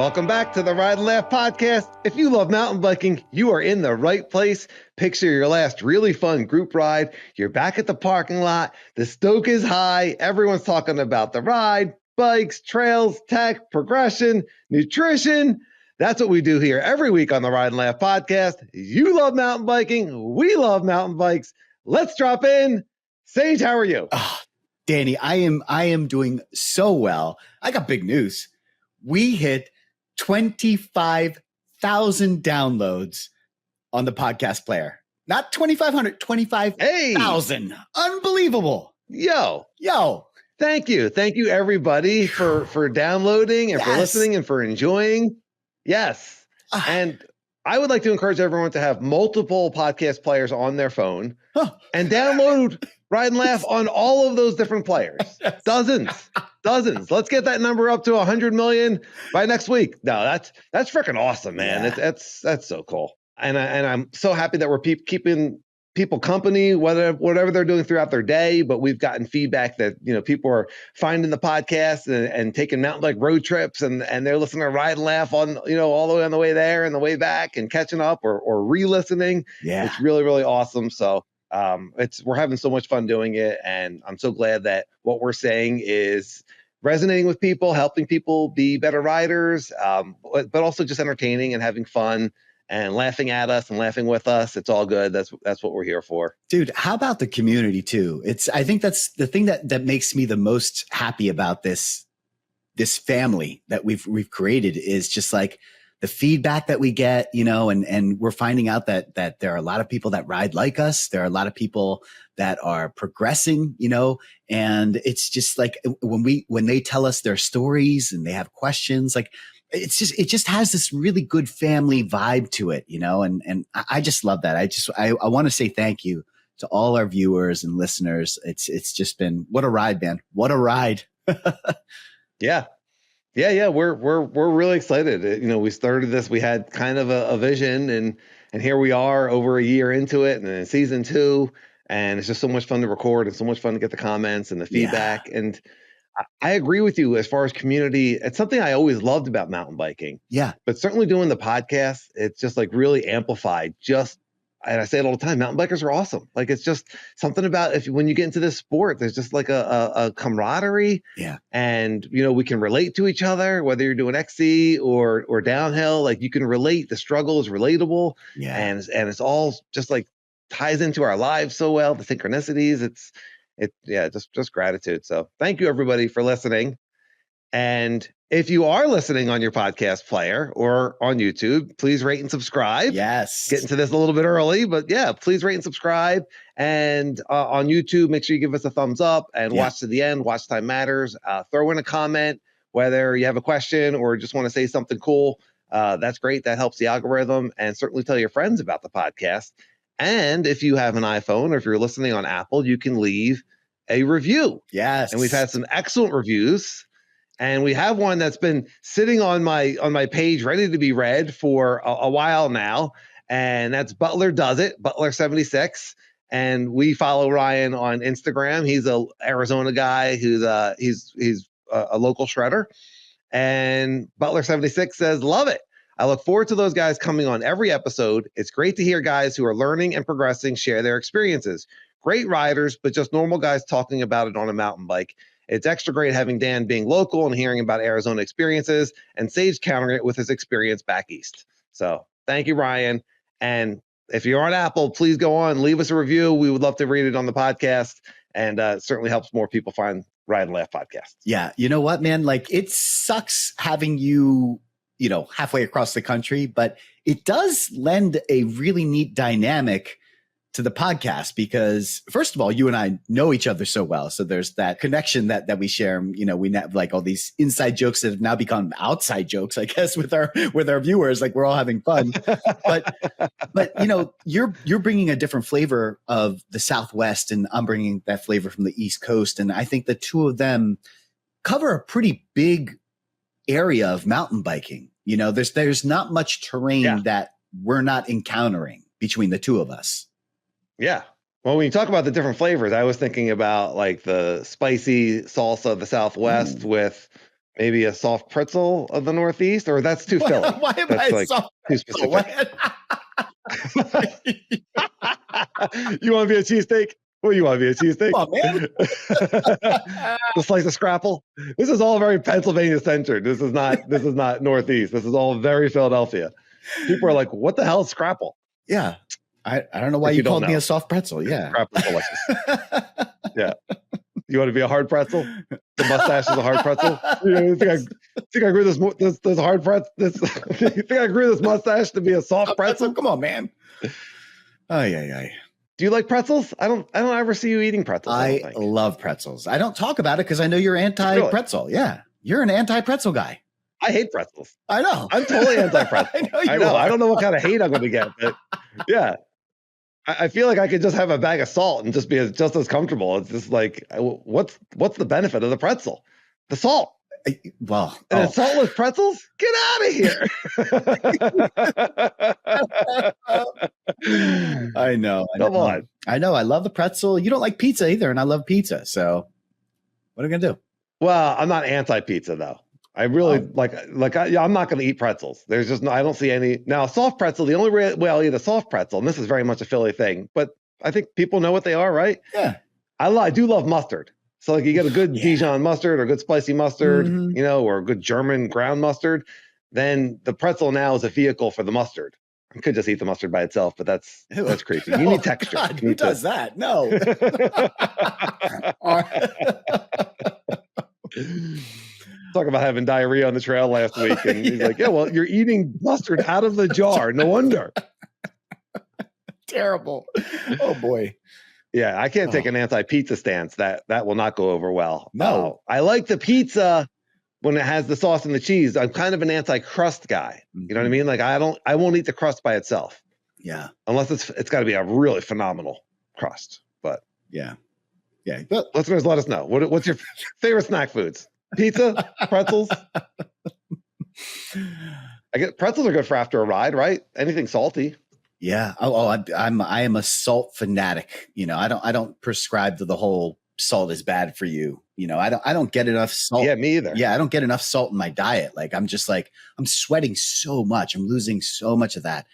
Welcome back to the Ride and Laugh podcast. If you love mountain biking, you are in the right place. Picture your last really fun group ride. You're back at the parking lot. The stoke is high. Everyone's talking about the ride, bikes, trails, tech, progression, nutrition. That's what we do here every week on the Ride and Laugh podcast. You love mountain biking. We love mountain bikes. Let's drop in. Sage, how are you? Oh, Danny, I am doing so well. I got big news. We hit 25,000 downloads on the podcast player. Not 2,500, 25,000. Hey. Unbelievable. Yo. Thank you. Thank you, everybody, for downloading and for listening and for enjoying. Yes. And I would like to encourage everyone to have multiple podcast players on their phone and download Ride and Laugh on all of those different players. Dozens. Let's get that number up to 100 million by next week. No, that's freaking awesome, man. Yeah. That's so cool. And I'm so happy that we're keeping people company, whatever they're doing throughout their day. But we've gotten feedback that, people are finding the podcast and taking mountain bike road trips and they're listening to Ride and Laugh on, all the way on the way there and the way back and catching up or re-listening. Yeah. It's really, really awesome. So we're having so much fun doing it. And I'm so glad that what we're saying is resonating with people, helping people be better riders, but also just entertaining and having fun and laughing at us and laughing with us. It's all good. That's what we're here for. Dude, how about the community too? I think that's the thing that makes me the most happy about this family that we've created is just like the feedback that we get, and we're finding out that there are a lot of people that ride like us. There are a lot of people that are progressing, and it's just like when they tell us their stories and they have questions, like it just has this really good family vibe to it, and I just love that. I want to say thank you to all our viewers and listeners. It's just been, what a ride, man. What a ride. Yeah. Yeah. We're really excited. We started this, we had kind of a vision and here we are over a year into it and then season 2. And it's just so much fun to record and so much fun to get the comments and the feedback. Yeah. And I agree with you as far as community. It's something I always loved about mountain biking. Yeah. But certainly doing the podcast, it's just like really amplified. And I say it all the time, mountain bikers are awesome. Like it's just something about when you get into this sport, there's just like a camaraderie. Yeah. And, we can relate to each other, whether you're doing XC or downhill, like you can relate. The struggle is relatable. Yeah. And it's all just like ties into our lives so well, the synchronicities. Just gratitude. So thank you everybody for listening. And if you are listening on your podcast player or on YouTube, please rate and subscribe. Yes. Get into this a little bit early, but yeah, please rate and subscribe. And on YouTube, make sure you give us a thumbs up and watch to the end. Watch time matters. Throw in a comment, whether you have a question or just want to say something cool. That's great. That helps the algorithm. And certainly tell your friends about the podcast. And if you have an iPhone or if you're listening on Apple, you can leave a review. Yes. And we've had some excellent reviews. And we have one that's been sitting on my page ready to be read for a while now. And that's Butler Does It, Butler76. And we follow Ryan on Instagram. He's a Arizona guy who's he's a local shredder. And Butler76 says, love it. I look forward to those guys coming on every episode. It's great to hear guys who are learning and progressing share their experiences. Great riders, but just normal guys talking about it on a mountain bike. It's extra great having Dan being local and hearing about Arizona experiences and Sage countering it with his experience back east. So thank you, Ryan. And if you're on Apple, please go on, leave us a review. We would love to read it on the podcast. And it certainly helps more people find Ride and Laugh podcast. Yeah. You know what, man? Like it sucks having you halfway across the country, but it does lend a really neat dynamic to the podcast because first of all, you and I know each other so well. So there's that connection that we share. We have like all these inside jokes that have now become outside jokes, I guess, with our viewers. Like we're all having fun, but you're bringing a different flavor of the Southwest and I'm bringing that flavor from the East Coast. And I think the two of them cover a pretty big area of mountain biking. There's not much terrain that we're not encountering between the two of us. Yeah. Well, when you talk about the different flavors, I was thinking about like the spicy salsa of the Southwest with maybe a soft pretzel of the Northeast, or that's too Philly. Why am that's I like soft too specific. You want to be a cheesesteak? Well, you want to be a cheesesteak? Come on, man. The slice of scrapple. This is all very Pennsylvania centered. This is not Northeast. This is all very Philadelphia. People are like, what the hell is scrapple? Yeah. I don't know why you called me a soft pretzel. Yeah. Scrapple's delicious. Yeah. You want to be a hard pretzel? The mustache is a hard pretzel. You think I grew this hard pretzel? You think I grew this mustache to be a soft pretzel? Come on, man. Ay. Do you like pretzels? I don't ever see you eating pretzels. I love pretzels. I don't talk about it because I know you're anti-pretzel. Really? Yeah. You're an anti-pretzel guy. I hate pretzels. I know. I'm totally anti-pretzel. I know. I don't know what kind of hate I'm going to get, but yeah. I feel like I could just have a bag of salt and just be just as comfortable. It's just like, what's the benefit of the pretzel? The salt. And saltless pretzels? Get out of here. I know. Come on. I know. I love the pretzel. You don't like pizza either, and I love pizza. So what are we going to do? Well, I'm not anti-pizza, though. I really I'm not going to eat pretzels. There's just I don't see any. Now, a soft pretzel, the only way I'll eat a soft pretzel, and this is very much a Philly thing, but I think people know what they are, right? Yeah. I do love mustard. So like you get a good Dijon mustard or good spicy mustard, or a good German ground mustard, then the pretzel now is a vehicle for the mustard. I could just eat the mustard by itself, but that's creepy. You need texture. God, who does that? No. Talk about having diarrhea on the trail last week. And he's like, yeah, well, you're eating mustard out of the jar. No wonder. Terrible. Oh, boy. Yeah, I can't take an anti-pizza stance. That will not go over well. No. I like the pizza when it has the sauce and the cheese. I'm kind of an anti-crust guy. You know what I mean? Like I won't eat the crust by itself. Yeah. Unless it's got to be a really phenomenal crust. But yeah. But listeners, let us know. What's your favorite snack foods? Pizza, pretzels. I guess pretzels are good for after a ride, right? Anything salty. Yeah. I am a salt fanatic. I don't prescribe to the whole salt is bad for you. I don't get enough salt. Yeah, me either. Yeah, I don't get enough salt in my diet. Like I'm sweating so much. I'm losing so much of that.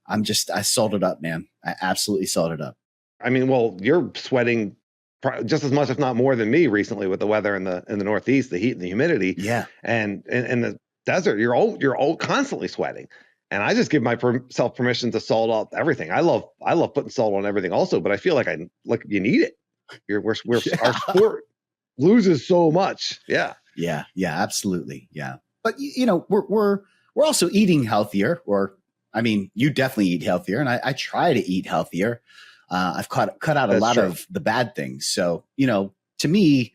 I salt it up, man. I absolutely salt it up. I mean, well, you're sweating just as much, if not more, than me recently with the weather in the Northeast, the heat and the humidity. Yeah, and in the desert, you're all constantly sweating. And I just give myself permission to salt up everything. I love putting salt on everything, also. But I feel like you need it. Our sport loses so much. Yeah, absolutely. Yeah, but we're also eating healthier. You definitely eat healthier, and I try to eat healthier. I've cut out a lot of the bad things. So, to me,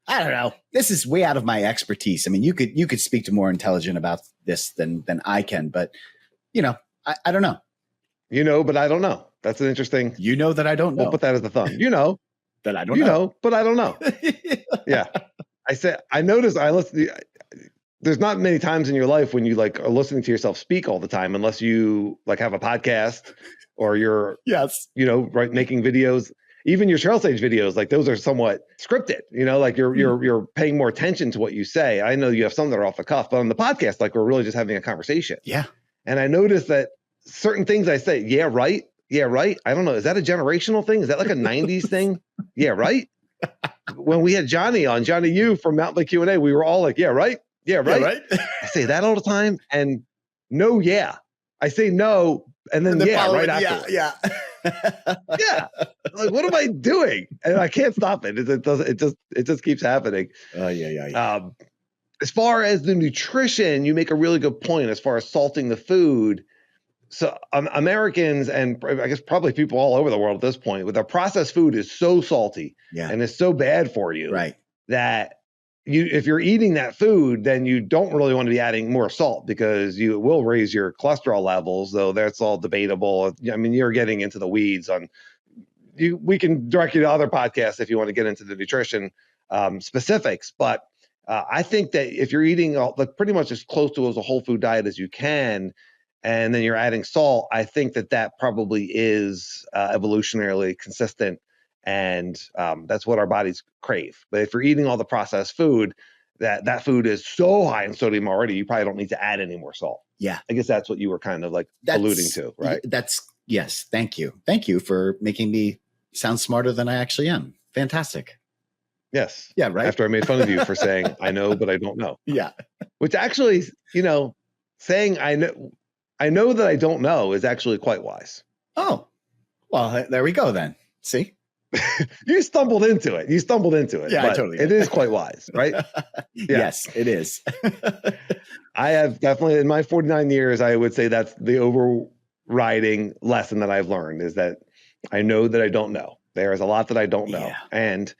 I don't know. This is way out of my expertise. I mean, you could speak to more intelligent about this than I can, but I don't know. But I don't know. That's an interesting. That I don't know. We'll put that as the thumb. That I don't know. But I don't know. Yeah. I noticed there's not many times in your life when you are listening to yourself speak all the time, unless you have a podcast or you're making videos. Even your trail stage videos, those are somewhat scripted, you're paying more attention to what you say. I know you have some that are off the cuff, but on the podcast, we're really just having a conversation. Yeah. And I noticed that certain things I say, yeah, right. I don't know. Is that a generational thing? Is that like a 90s thing? Yeah, right. When we had Johnny U from Mountain Lake Q&A, we were all like, yeah, right. Yeah, right. I say that all the time. And no, yeah. I say no, and then right afterwards. Yeah. Yeah. What am I doing? And I can't stop it. It just keeps happening. As far as the nutrition, you make a really good point as far as salting the food. So Americans, and I guess probably people all over the world at this point, with their processed food is so salty and it's so bad for you, right? That if you're eating that food, then you don't really want to be adding more salt, because you will raise your cholesterol levels, though that's all debatable. I mean, you're getting into the weeds on we can direct you to other podcasts if you want to get into the nutrition specifics. But I think that if you're eating pretty much as close to as a whole food diet as you can, and then you're adding salt, I think that probably is evolutionarily consistent. And that's what our bodies crave. But if you're eating all the processed food, that food is so high in sodium already, you probably don't need to add any more salt. Yeah. I guess that's what you were kind of like alluding to, right? Yes. Thank you. Thank you for making me sound smarter than I actually am. Fantastic. Yes. Yeah. Right. After I made fun of you for saying, I know, but I don't know. Yeah. Which actually, saying I know that I don't know is actually quite wise. Oh, well, there we go then. See? You stumbled into it. Yeah, but I totally it did. is quite wise, right? Yeah. Yes, it is. I have definitely, in my 49 years, I would say that's the overriding lesson that I've learned, is that I know that I don't know. There is a lot that I don't know. Yeah. And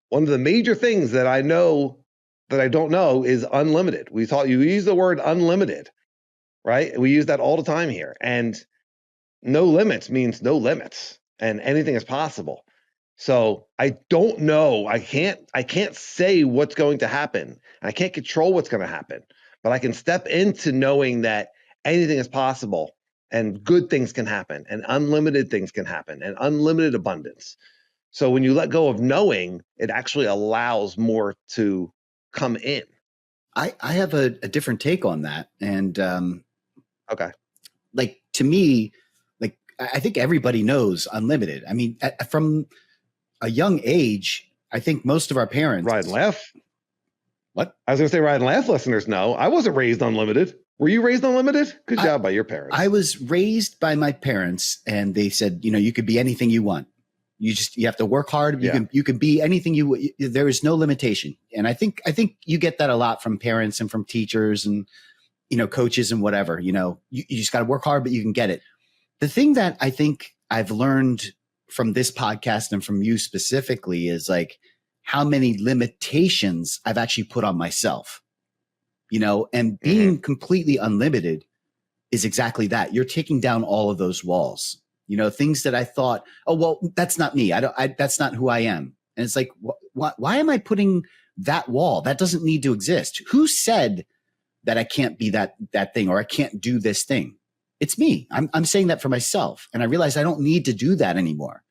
one of the major things that I know that I don't know is unlimited. You use the word unlimited, right? We use that all the time here. And no limits means no limits, and anything is possible. So I don't know. I can't say what's going to happen. I can't control what's going to happen, but I can step into knowing that anything is possible and good things can happen and unlimited things can happen and unlimited abundance. So when you let go of knowing, it actually allows more to come in. I have a different take on that. And okay. Like, to me, like, I think everybody knows unlimited. I mean, from a young age, I think most of our parents. Ride and laugh. What? I was going to say ride and laugh listeners know. I wasn't raised unlimited. Were you raised unlimited? Good job by your parents. I was raised by my parents, and they said, you could be anything you want. You have to work hard. You can be anything there is no limitation. And I think you get that a lot from parents and from teachers and, coaches and whatever. You just got to work hard, but you can get it. The thing that I think I've learned from this podcast and from you specifically is like how many limitations I've actually put on myself, and being completely unlimited is exactly that. You're taking down all of those walls, things that I thought, oh, well, that's not me. That's not who I am. And it's like, why am I putting that wall? That doesn't need to exist. Who said that I can't be that thing, or I can't do this thing? It's me. I'm saying that for myself. And I realize I don't need to do that anymore,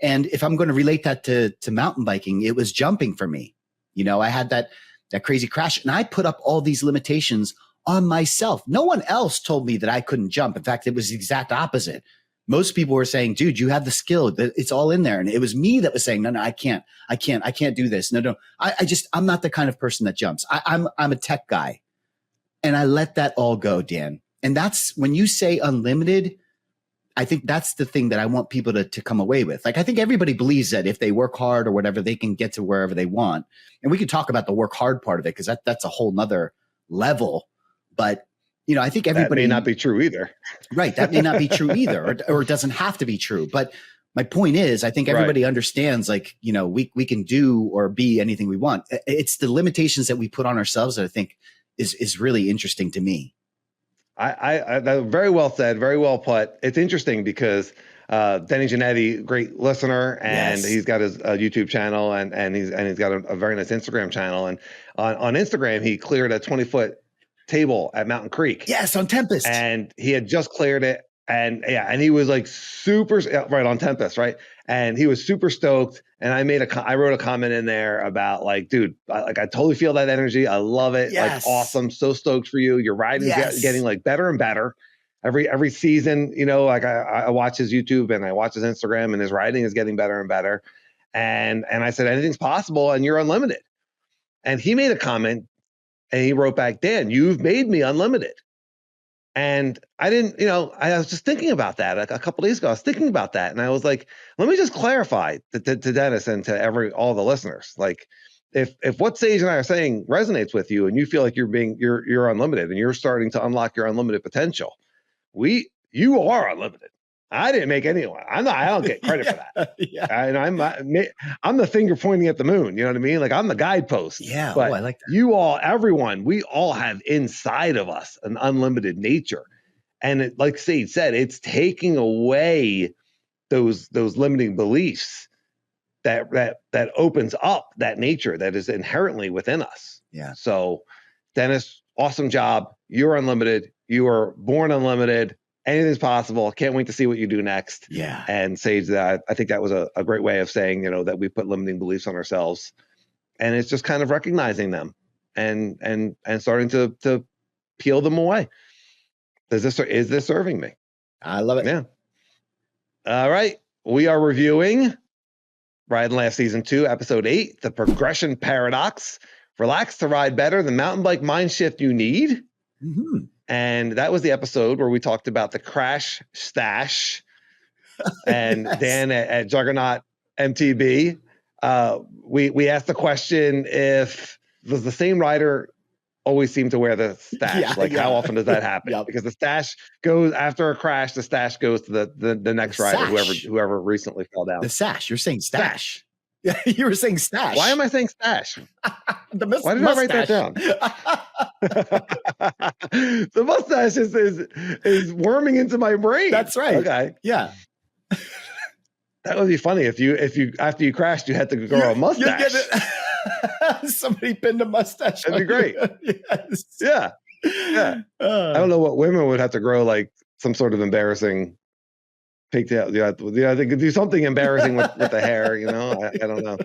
and if I'm going to relate that to mountain biking, it was jumping for me. I had that crazy crash, and I put up all these limitations on myself. No one else told me that I couldn't jump. In fact, it was the exact opposite. Most people were saying, dude, you have the skill. It's all in there. And it was me that was saying, no, I can't do this. No. I'm not the kind of person that jumps. I'm a tech guy. And I let that all go, Dan. And that's when you say unlimited, I think that's the thing that I want people to come away with. Like, I think everybody believes that if they work hard or whatever, they can get to wherever they want. And we could talk about the work hard part of it, because that's a whole nother level. But, I think everybody— That may not be true either. Right. That may not be true either, or it doesn't have to be true. But my point is, I think everybody understands, like, we can do or be anything we want. It's the limitations that we put on ourselves that I think is really interesting to me. I very well said, very well put. It's interesting because Denny Janetti, great listener, and he's got his YouTube channel, and he's got a very nice Instagram channel. And on Instagram, he cleared a 20-foot table at Mountain Creek. Yes, on Tempest. And he had just cleared it, and he was like super right on Tempest, right? And he was super stoked. And I wrote a comment in there about, like, dude, I totally feel that energy. I love it. Yes. Like, awesome. So stoked for you. Your riding is getting like better and better every season. Like I watch his YouTube and I watch his Instagram, and his riding is getting better and better. And I said, anything's possible, and you're unlimited. And he made a comment, and he wrote back, Dan, you've made me unlimited. And I didn't, I was just thinking about that a couple of days ago. I was thinking about that, and I was like, let me just clarify to Dennis and to all the listeners. Like, if what Sage and I are saying resonates with you, and you feel like you're unlimited, and you're starting to unlock your unlimited potential, you are unlimited. I didn't make anyone. I don't get credit for that. I'm the finger pointing at the moon. You know what I mean? Like, I'm the guidepost. Yeah. But I like that. Everyone, we all have inside of us an unlimited nature. And like Sage said, it's taking away those limiting beliefs that opens up that nature that is inherently within us. Yeah. So, Dennis, awesome job. You're unlimited. You are born unlimited. Anything's possible. Can't wait to see what you do next. Yeah. And Sage, that I think that was a great way of saying, that we put limiting beliefs on ourselves. and it's just kind of recognizing them and starting to peel them away. Is this serving me? I love it. Yeah. All right. We are reviewing Ride and Laugh Season 2, Episode 8, The Progression Paradox. Relax to ride better, the mountain bike mind shift you need. Mm-hmm. And that was the episode where we talked about the crash stash. And Yes. Dan at Juggernaut MTB, we asked the question if does the same rider always seem to wear the stash? How often does that happen? Yep. Because the stash goes after a crash, the stash goes to the next rider, whoever recently fell down. The sash. You're saying stash. Yeah, you were saying stash. Why am I saying stash? Why did mustache. I write that down? The mustache is worming into my brain. That's right. Okay. Yeah. That would be funny if you after you crashed you had to grow a mustache. Somebody pinned a mustache. That'd be great. Yes. Yeah. Yeah. I don't know what women would have to grow, like some sort of embarrassing pigtail. Yeah, they could do something embarrassing with the hair, I don't know.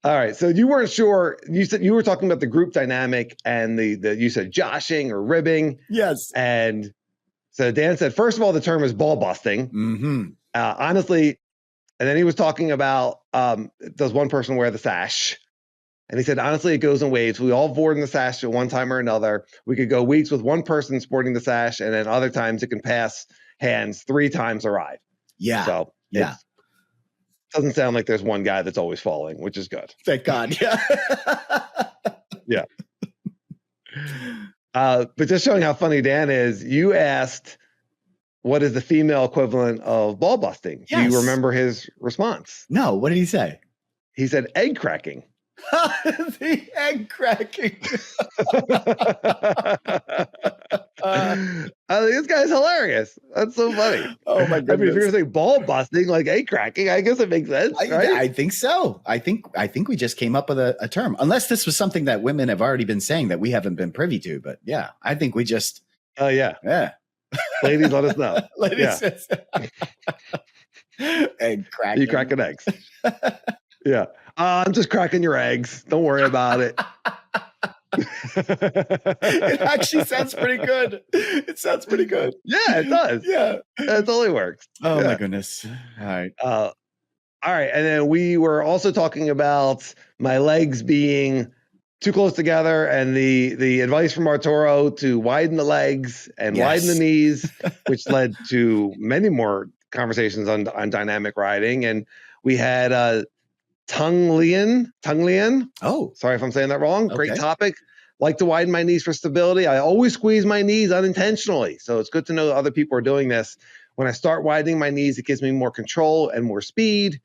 All right. So you weren't sure. You said you were talking about the group dynamic and you said joshing or ribbing. Yes. And so Dan said, first of all, the term is ball busting. Mm-hmm. Honestly, and then he was talking about does one person wear the sash? And he said, honestly, it goes in waves. We all board in the sash at one time or another. We could go weeks with one person sporting the sash, and then other times it can pass hands 3 times a ride. Yeah. So it doesn't sound like there's one guy that's always falling, which is good. Thank God. Yeah. Yeah. But just showing how funny Dan is, you asked, what is the female equivalent of ball busting? Yes. Do you remember his response? No. What did he say? He said egg cracking. The egg cracking. I think this guy's hilarious. That's so funny. Oh my goodness. I mean, if you're gonna say ball busting, like egg cracking, I guess it makes sense, right? I think so. I think we just came up with a term, unless this was something that women have already been saying that we haven't been privy to. But yeah, I think we just. Oh yeah. Ladies, let us know. Ladies, egg cracking. You cracking eggs? Yeah. I'm just cracking your eggs. Don't worry about it. It actually sounds pretty good. It sounds pretty good. Yeah, it does. Yeah. It totally works. Oh my goodness. All right. All right. And then we were also talking about my legs being too close together and the advice from Arturo to widen the legs and widen the knees, which led to many more conversations on dynamic riding. And we had Tung Lian. Oh, sorry if I'm saying that wrong. Okay. Great topic. Like to widen my knees for stability. I always squeeze my knees unintentionally. So it's good to know that other people are doing this. When I start widening my knees, it gives me more control and more speed.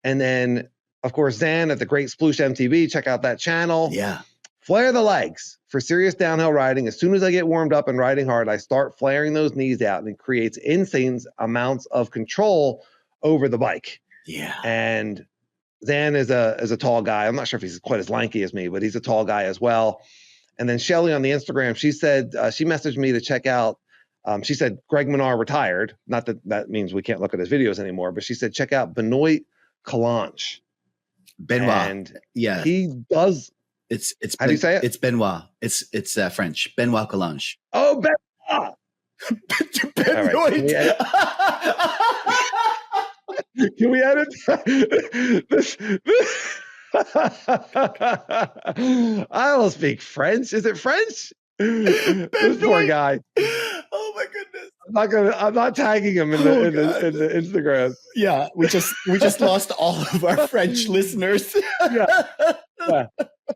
And then, of course, Zan at the Great Sploosh MTB. Check out that channel. Yeah. Flare the legs for serious downhill riding. As soon as I get warmed up and riding hard, I start flaring those knees out, and it creates insane amounts of control over the bike. Yeah. And Zan is a tall guy. I'm not sure if he's quite as lanky as me, but he's a tall guy as well. And then Shelly on the Instagram, she said, she messaged me to check out, she said, Greg Menard retired. Not that means we can't look at his videos anymore, but she said, check out Benoit Coulanges. Benoit. And yeah, he does. It's how do you say it? It's Benoit. It's French. Benoit Coulanges. Oh, Benoit. Benoit. Can we edit this? I don't speak French. Is it French? This poor guy. Oh my goodness! I'm not tagging him in the Instagram. Yeah, we just lost all of our French listeners. Yeah.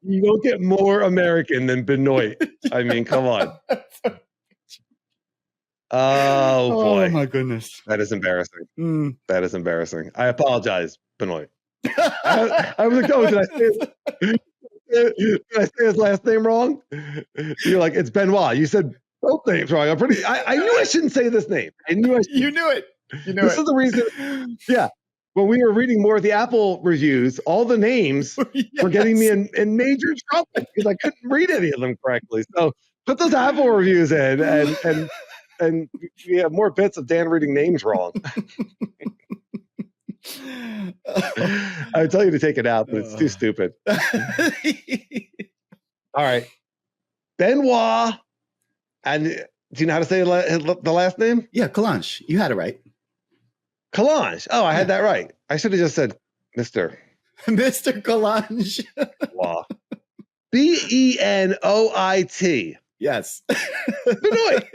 You don't get more American than Benoit. I mean, come on. Oh boy! Oh my goodnss! That is embarrassing. That is embarrassing. I apologize, Benoit. I was a coach. Did I say his last name wrong? You're like, it's Benoit. You said both names wrong. I knew I shouldn't say this name. I knew I. You knew it. This is the reason. Yeah. When we were reading more of the Apple reviews, all the names were getting me in major trouble because I couldn't read any of them correctly. So put those Apple reviews in and we have more bits of Dan reading names wrong. I would tell you to take it out, but it's too stupid. All right. Benoit. And do you know how to say the last name? Yeah, Coulanges. You had it right. Coulanges. Oh, I had that right. I should have just said Mr. Coulanges. Wow. Benoit. Yes. Benoit.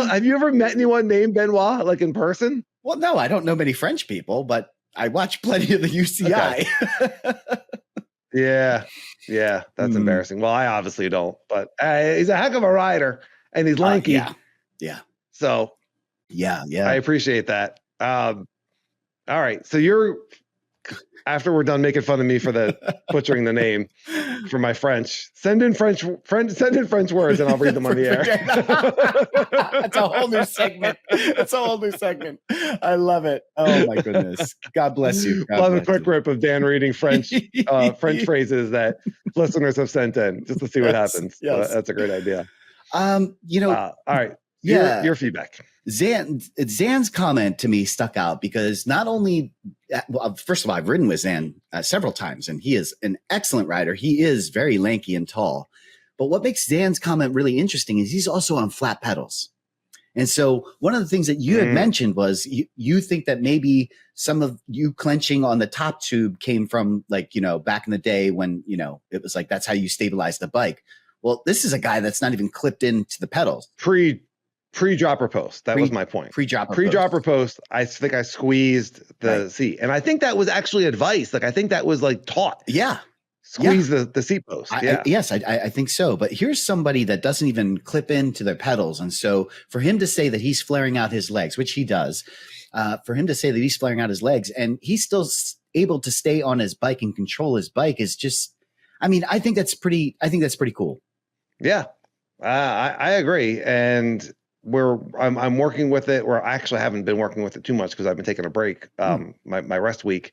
Have you ever met anyone named Benoit, like in person? Well, no, I don't know many French people, but I watch plenty of the UCI. Okay. Yeah, that's embarrassing. Well, I obviously don't, but he's a heck of a rider, and he's lanky. Yeah. So, yeah, I appreciate that. All right, so you're after we're done making fun of me for the butchering the name for my French. Send in French words, and I'll read them on the air. That's a whole new segment. I love it. Oh my goodness. God bless you. Love a quick rip of Dan reading French phrases that listeners have sent in just to see what happens. Yes. So that's a great idea. All right. Your feedback. Zan's comment to me stuck out because not only, well, first of all, I've ridden with Zan several times, and he is an excellent rider. He is very lanky and tall. But what makes Zan's comment really interesting is he's also on flat pedals. And so one of the things that you had mentioned was you think that maybe some of you clenching on the top tube came from back in the day when, it was like, that's how you stabilize the bike. Well, this is a guy that's not even clipped into the pedals. Pre-dropper post. That was my point. Pre-dropper post. I think I squeezed the seat. And I think that was actually advice. Like, I think that was like taught. Yeah. Squeeze the seat post. Yes, I think so. But here's somebody that doesn't even clip into their pedals. And so for him to say that he's flaring out his legs, which he does, for him to say that he's flaring out his legs and he's still able to stay on his bike and control his bike is just, I think that's pretty cool. Yeah. I agree. And I'm working with it, or I actually haven't been working with it too much because I've been taking a break, my rest week,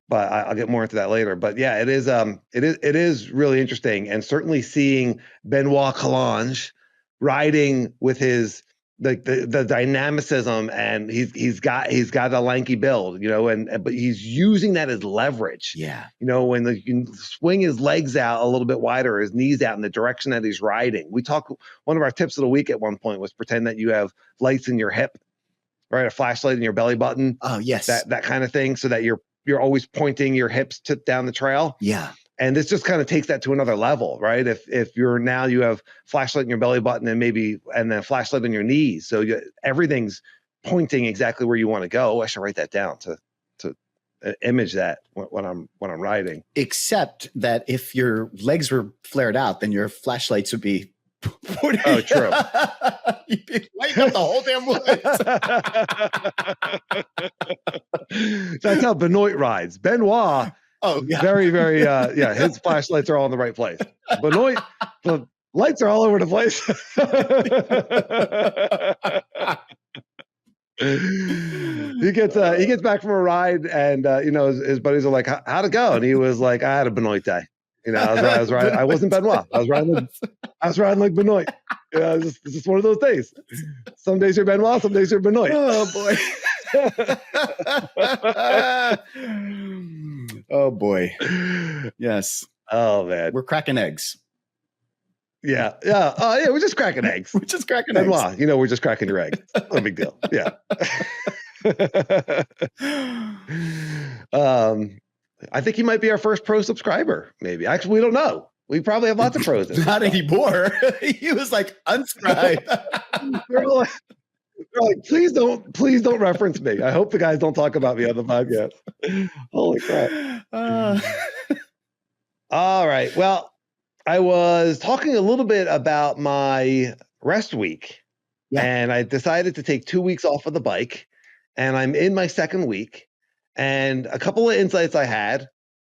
but I'll get more into that later. But yeah, it is really interesting, and certainly seeing Benoit Coulanges riding with his the dynamicism, and he's got a lanky build, but he's using that as leverage. Yeah. When you can swing his legs out a little bit wider, his knees out in the direction that he's riding. One of our tips of the week at one point was pretend that you have lights in your hip, right? A flashlight in your belly button. Oh, yes. That kind of thing, so that you're always pointing your hips down the trail. Yeah. And this just kind of takes that to another level, right? If you have flashlight in your belly button and then flashlight on your knees, so everything's pointing exactly where you want to go. I should write that down to image that when I'm riding. Except that if your legs were flared out, then your flashlights would be. Oh, true. You'd be lighting up the whole damn woods. That's how Benoit rides. Benoit. Oh, yeah. Very, very, his flashlights are all in the right place. Benoit, the lights are all over the place. He gets back from a ride, and his buddies are like, "How'd it go?" And he was like, "I had a Benoit day. I was riding. I wasn't Benoit. I was riding like Benoit. It's just one of those days. Some days you're Benoit, some days you're Benoit." Oh boy. Oh boy. Yes. Oh man. We're cracking eggs. Yeah. Yeah. Oh yeah. We're just cracking eggs. We're just cracking eggs. Benoit, we're just cracking your eggs. No big deal. Yeah. I think he might be our first pro subscriber. Maybe. Actually, we don't know. We probably have lots of pros. Not anymore. He was like, unsubscribe. They're like, please don't reference me. I hope the guys don't talk about me on the podcast. Holy crap. All right. Well, I was talking a little bit about my rest week, and I decided to take 2 weeks off of the bike, and I'm in my second week. And a couple of insights I had.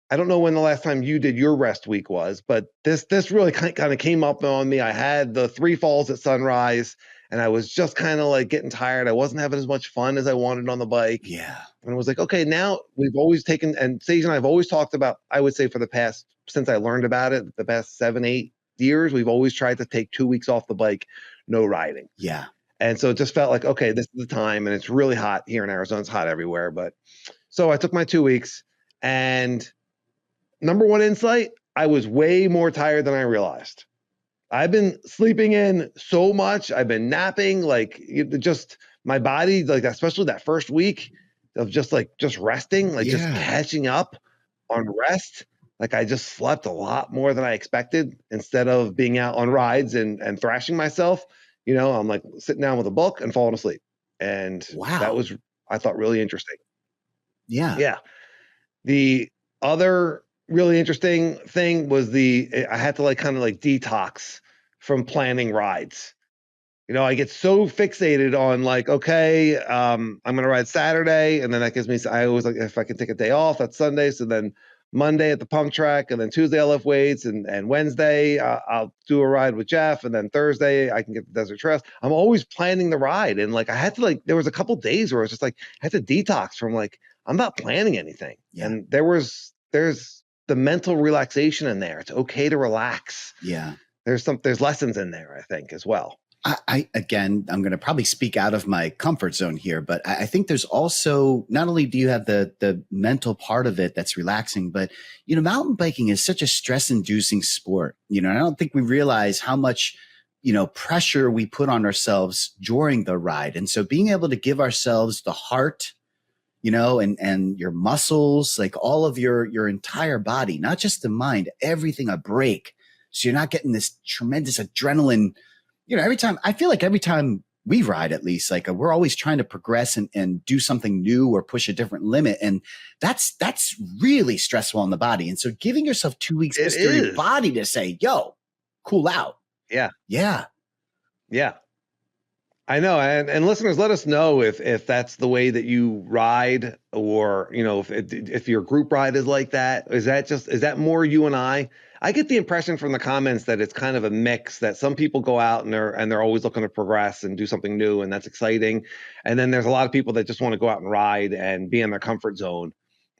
I don't know when the last time you did your rest week was, but this really kind of came up on me. I had the 3 falls at sunrise, and I was just kind of like getting tired. I wasn't having as much fun as I wanted on the bike. Yeah. And I was like, okay, now we've always taken, and Sage and I have always talked about, I would say since I learned about it, the past 7, 8, years, we've always tried to take 2 weeks off the bike, no riding. Yeah. And so it just felt like, okay, this is the time, and it's really hot here in Arizona. It's hot everywhere. But so I took my 2 weeks, and number one insight, I was way more tired than I realized. I've been sleeping in so much. I've been napping, like just my body, like especially that first week of just resting, like just catching up on rest. Like I just slept a lot more than I expected instead of being out on rides and thrashing myself. I'm like sitting down with a book and falling asleep. And that was, I thought, really interesting. Yeah. Yeah. The other really interesting thing was I had to kind of detox from planning rides. I get so fixated on okay, I'm going to ride Saturday, and then that gives me, I always if I can take a day off, that's Sunday. So then Monday at the pump track, and then Tuesday I'll lift weights, and Wednesday I'll do a ride with Jeff, and then Thursday I can get the desert trails. I'm always planning the ride, and I had to there was a couple days where I was just I had to detox from I'm not planning anything. Yeah. And there's the mental relaxation in there. It's okay to relax. Yeah. There's lessons in there, I think, as well. Again, I'm going to probably speak out of my comfort zone here, but I think there's also, not only do you have the mental part of it that's relaxing, but, mountain biking is such a stress inducing sport. I don't think we realize how much, pressure we put on ourselves during the ride. And so being able to give ourselves the heart, and your muscles, like all of your entire body, not just the mind, everything a break. So you're not getting this tremendous adrenaline. Every time we ride, at least, we're always trying to progress and do something new or push a different limit. And that's really stressful on the body. And so giving yourself 2 weeks just for your body to say, yo, cool out. Yeah. Yeah. Yeah. I know. And listeners, let us know if that's the way that you ride, or, if your group ride is like that. Is that more you and I? I get the impression from the comments that it's kind of a mix, that some people go out and they're always looking to progress and do something new, and that's exciting. And then there's a lot of people that just want to go out and ride and be in their comfort zone.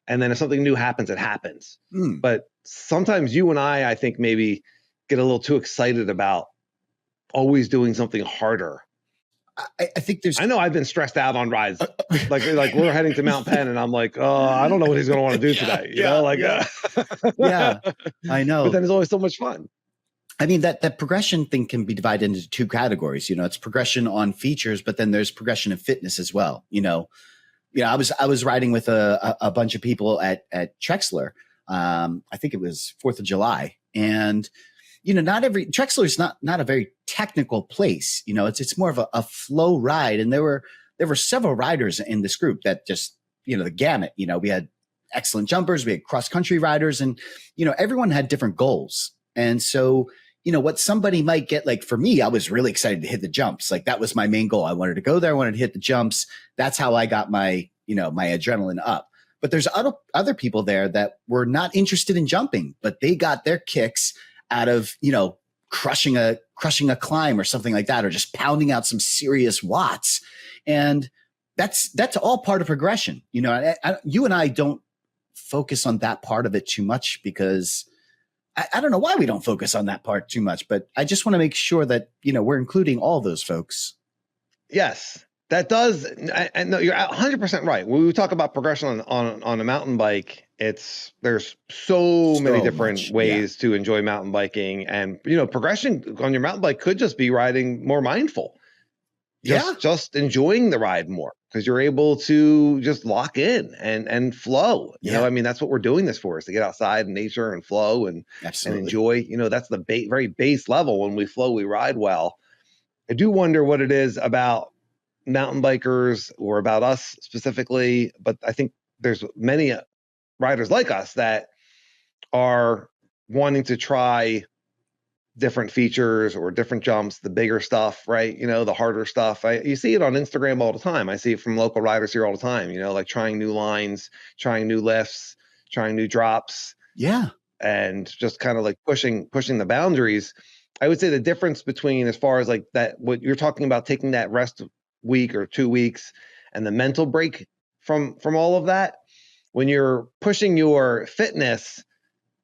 And then if something new happens, it happens. But sometimes you and I think maybe get a little too excited about always doing something harder. I think I know I've been stressed out on rides. like we're heading to Mount Penn, and I'm like, oh, I don't know what he's going to want to do today. Yeah, I know. But then it's always so much fun. I mean, that progression thing can be divided into two categories. It's progression on features, but then there's progression in fitness as well. I was riding with a bunch of people at Trexler. I think it was 4th of July, and not every Trexler is not a very technical place. It's more of a flow ride. And there were several riders in this group that just, the gamut, we had excellent jumpers, we had cross country riders, and, everyone had different goals. And so, what somebody might get, for me, I was really excited to hit the jumps. That was my main goal. I wanted to go there. I wanted to hit the jumps. That's how I got my adrenaline up. But there's other people there that were not interested in jumping, but they got their kicks out of, crushing a climb or something like that, or just pounding out some serious watts. And that's all part of progression. You and I don't focus on that part of it too much, because I don't know why we don't focus on that part too much, but I just want to make sure that, we're including all those folks. Yes, that does. And no, you're 100% right. When we talk about progression on a mountain bike, there's so many different ways to enjoy mountain biking. And, progression on your mountain bike could just be riding more mindful. Just enjoying the ride more, because you're able to just lock in and flow. That's what we're doing this for, is to get outside in nature and flow and enjoy. That's the very base level. When we flow, we ride well. I do wonder what it is about mountain bikers, or about us specifically, but I think there's many riders like us that are wanting to try different features or different jumps, the bigger stuff, right? The harder stuff. You see it on Instagram all the time. I see it from local riders here all the time, trying new lines, trying new lifts, trying new drops. Yeah. And just kind of pushing the boundaries. I would say the difference between, as far as that, what you're talking about, taking that rest week or 2 weeks and the mental break from all of that, when you're pushing your fitness,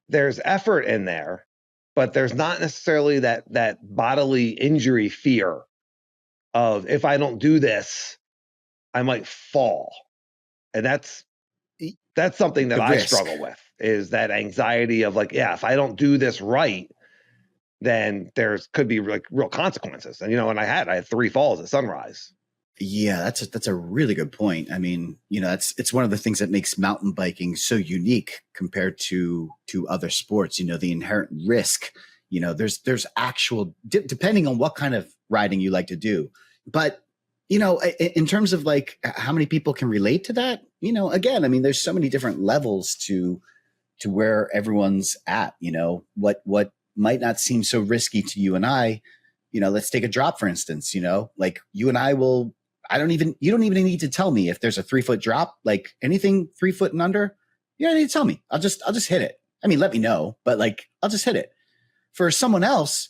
there's effort in there, but there's not necessarily that bodily injury fear of, if I don't do this, I might fall. And that's something that I struggle with, is that anxiety of like, yeah, if I don't do this right, then could be like real consequences. And, and I had 3 falls at Sunrise. Yeah, that's a really good point. I mean, it's one of the things that makes mountain biking so unique compared to other sports. The inherent risk. There's actual, depending on what kind of riding you like to do. But in terms of like how many people can relate to that, again, I mean, there's so many different levels to where everyone's at. What might not seem so risky to you and I. Let's take a drop, for instance. Like you and I will. You don't even need to tell me if there's a 3-foot drop, like anything 3 foot and under. You don't need to tell me. I'll just hit it. I mean, let me know, but like, I'll just hit it. For someone else,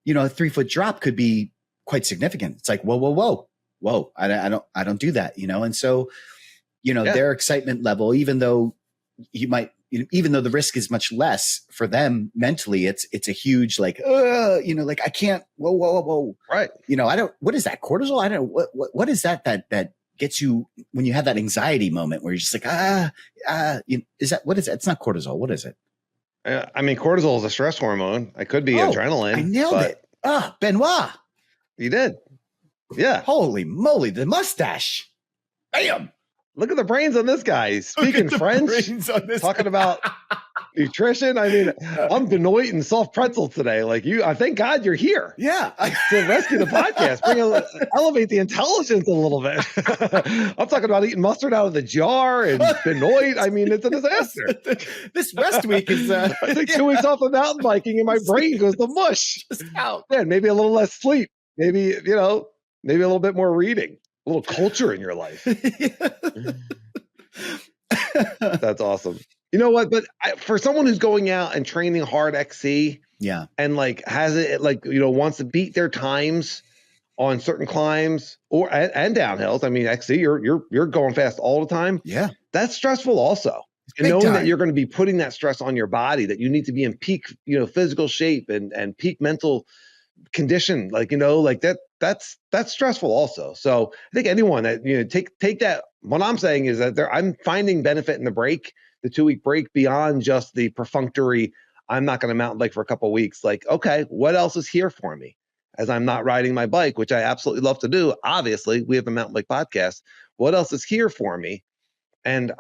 a 3-foot drop could be quite significant. It's like, whoa. I don't do that, And so, their excitement level, even though even though the risk is much less for them mentally, it's a huge, like, like I can't, whoa. Right. What is that, cortisol? I don't know. What is that gets you when you have that anxiety moment where you're just like, is that, what is that? It's not cortisol. What is it? I mean, cortisol is a stress hormone. It could be adrenaline. I nailed it. Benoit. You did. Yeah. Holy moly. The mustache. Bam. Look at the brains on this guy. He's speaking French, talking about nutrition. I mean, I'm Benoit and soft pretzel today. Like I thank God you're here. Yeah. To rescue the podcast, elevate the intelligence a little bit. I'm talking about eating mustard out of the jar and Benoit. I mean, it's a disaster. This rest week is I take 2 weeks off of mountain biking and my brain goes to mush. Just out. Man, maybe a little less sleep. Maybe, maybe a little bit more reading. A little culture in your life. That's awesome. You know what? But for someone who's going out and training hard XC, yeah, and like has it like wants to beat their times on certain climbs and downhills. I mean, XC, you're going fast all the time. Yeah, that's stressful also. And knowing that you're going to be putting that stress on your body, that you need to be in peak, physical shape and peak mental condition, like that's stressful also. So I think anyone that take that, what I'm saying is that I'm finding benefit in the 2-week break, beyond just the perfunctory, I'm not going to mountain bike for a couple of weeks. Like, okay, what else is here for me as I'm not riding my bike, which I absolutely love to do. Obviously, we have a mountain bike podcast. What else is here for me? And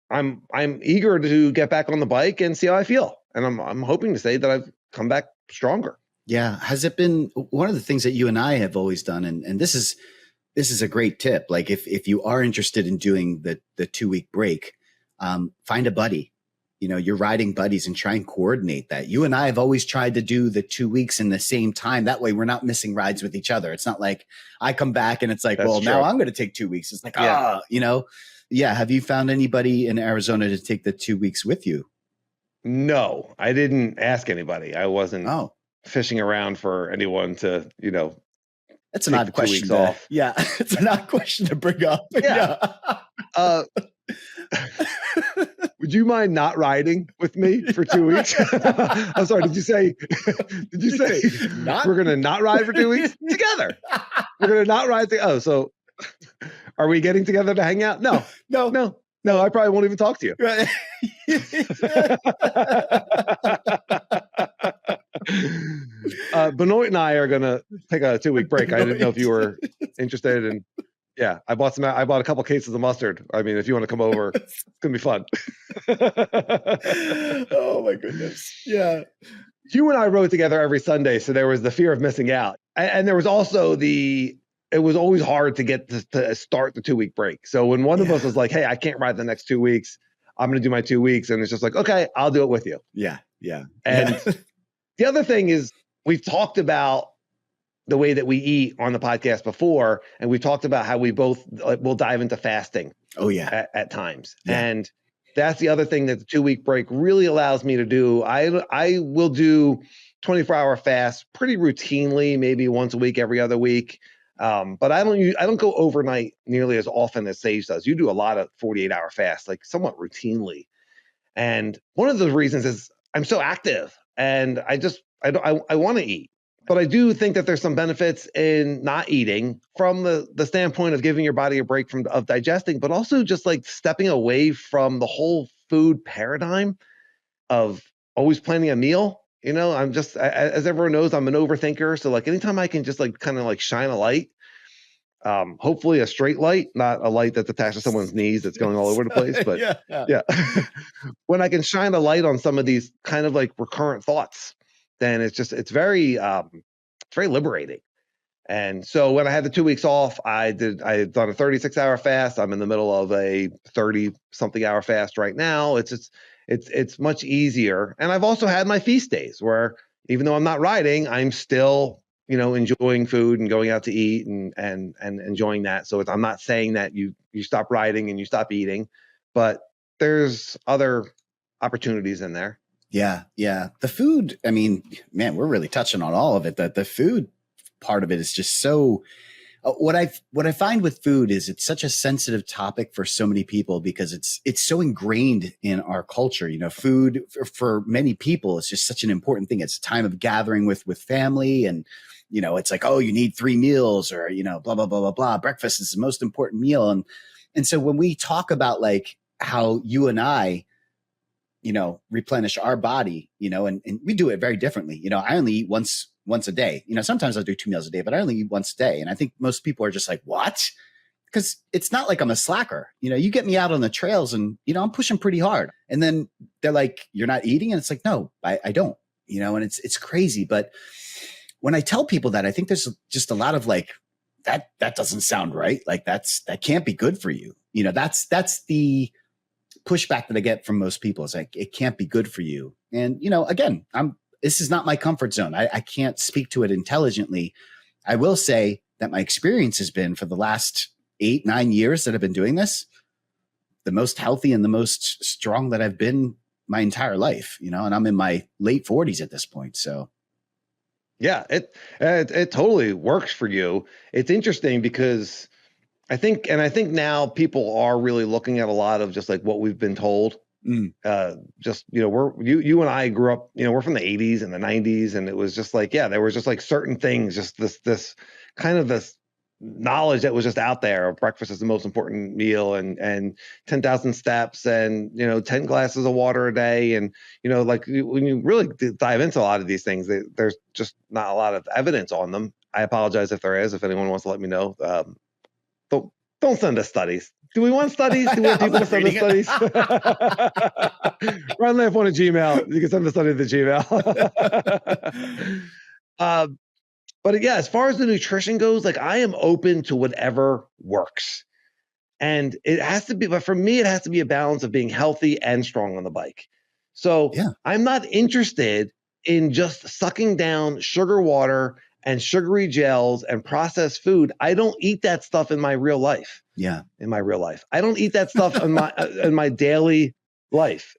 I'm eager to get back on the bike and see how I feel. And I'm hoping to say that I've come back stronger. Yeah. Has it been one of the things that you and I have always done? And this is a great tip. Like if you are interested in doing the 2-week break, find a buddy, your riding buddies, and try and coordinate that. You and I have always tried to do the 2 weeks in the same time. That way we're not missing rides with each other. It's not like I come back and it's like, that's true. Now I'm going to take 2 weeks. It's like, yeah. Have you found anybody in Arizona to take the 2 weeks with you? No, I didn't ask anybody. I wasn't fishing around for anyone to, that's an odd question. Off. Yeah. It's an odd question to bring up. Yeah. Would you mind not riding with me for 2 weeks? I'm sorry. Did you say we're going to not ride for 2 weeks together? We're going to not ride. So are we getting together to hang out? No. I probably won't even talk to you. Right. Benoit and I are going to take a 2-week break. I didn't know if you were interested in. Yeah, I bought a couple cases of mustard. I mean, if you want to come over, it's going to be fun. Oh my goodness. Yeah. You and I rode together every Sunday. So there was the fear of missing out. And there was also it was always hard to get to start the 2-week break. So when one of us was like, hey, I can't ride the next 2 weeks, I'm going to do my 2 weeks. And it's just like, okay, I'll do it with you. Yeah. And the other thing is, we've talked about the way that we eat on the podcast before. And we talked about how we both will dive into fasting. Oh yeah. At times. Yeah. And that's the other thing that the 2-week break really allows me to do. I will do 24-hour fast pretty routinely, maybe once a week, every other week. But I don't go overnight nearly as often as Sage does. You do a lot of 48-hour fasts, like somewhat routinely. And one of the reasons is I'm so active, and I want to eat, but I do think that there's some benefits in not eating from the standpoint of giving your body a break of digesting, but also just like stepping away from the whole food paradigm of always planning a meal. I'm just, as everyone knows, I'm an overthinker. So like anytime I can just like kind of like shine a light, hopefully a straight light, not a light that's attached to someone's knees that's going all over the place, but yeah. When I can shine a light on some of these kind of like recurrent thoughts, then it's very liberating. And so when I had the 2 weeks off, I had done a 36-hour fast. I'm in the middle of a 30-something hour fast right now. It's much easier. And I've also had my feast days where even though I'm not riding, I'm still, enjoying food and going out to eat and enjoying that. So I'm not saying that you stop riding and you stop eating, but there's other opportunities in there. Yeah. Yeah. The food, I mean, man, we're really touching on all of it. The food part of it is just so, what I find with food is it's such a sensitive topic for so many people because it's so ingrained in our culture. Food for many people is just such an important thing. It's a time of gathering with family, and it's like, oh, you need 3 meals, or blah blah blah blah blah. Breakfast is the most important meal, and so when we talk about like how you and I, replenish our body, and we do it very differently. I only eat once a day. Sometimes I'll do 2 meals a day, but I only eat once a day. And I think most people are just like, what? Because it's not like I'm a slacker. You get me out on the trails and, I'm pushing pretty hard. And then they're like, you're not eating? And it's like, no, I don't, and it's crazy. But when I tell people that, I think there's just a lot of like, that doesn't sound right. Like that can't be good for you. That's the pushback that I get from most people. Is like, it can't be good for you. And, again, this is not my comfort zone. I can't speak to it intelligently. I will say that my experience has been, for the last 8-9 years that I've been doing this, the most healthy and the most strong that I've been my entire life, and I'm in my late 40s at this point. So yeah, it totally works for you. It's interesting because I think now people are really looking at a lot of just like what we've been told. Just, you and I grew up, we're from the 80s and the 90s, and it was just like, yeah, there was just like certain things, just this kind of this knowledge that was just out there. Breakfast is the most important meal, and 10,000 steps, and 10 glasses of water a day, and like when you really dive into a lot of these things, there's just not a lot of evidence on them. I apologize if there is. If anyone wants to let me know, don't send us studies. Do we want studies? Do we want people to send us studies? Run life on a Gmail. You can send the study to the Gmail. But yeah, as far as the nutrition goes, like I am open to whatever works. And it has to be, but for me, it has to be a balance of being healthy and strong on the bike. So yeah. I'm not interested in just sucking down sugar water and sugary gels and processed food. I don't eat that stuff in my real life. Yeah. In my real life. I don't eat that stuff in my daily life.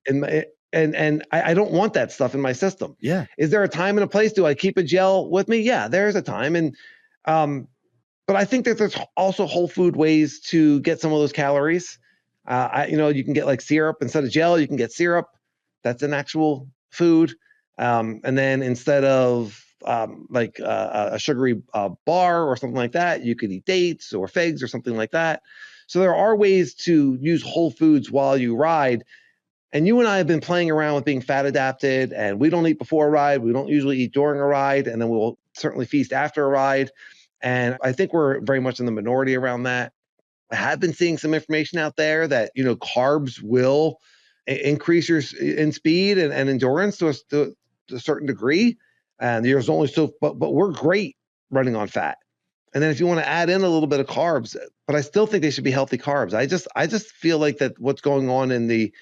And I don't want that stuff in my system. Yeah. Is there a time and a place? Do I keep a gel with me? Yeah, there's a time. And but I think that there's also whole food ways to get some of those calories. You can get like syrup instead of gel. You can get syrup. That's an actual food. And then instead of like a sugary bar or something like that, you could eat dates or figs or something like that. So there are ways to use whole foods while you ride. And you and I have been playing around with being fat adapted, and we don't eat before a ride. We don't usually eat during a ride, and then we'll certainly feast after a ride. And I think we're very much in the minority around that. I have been seeing some information out there that, carbs will increase your in speed and endurance to a certain degree. And there's only but we're great running on fat. And then if you want to add in a little bit of carbs, but I still think they should be healthy carbs. I just feel like that what's going on in the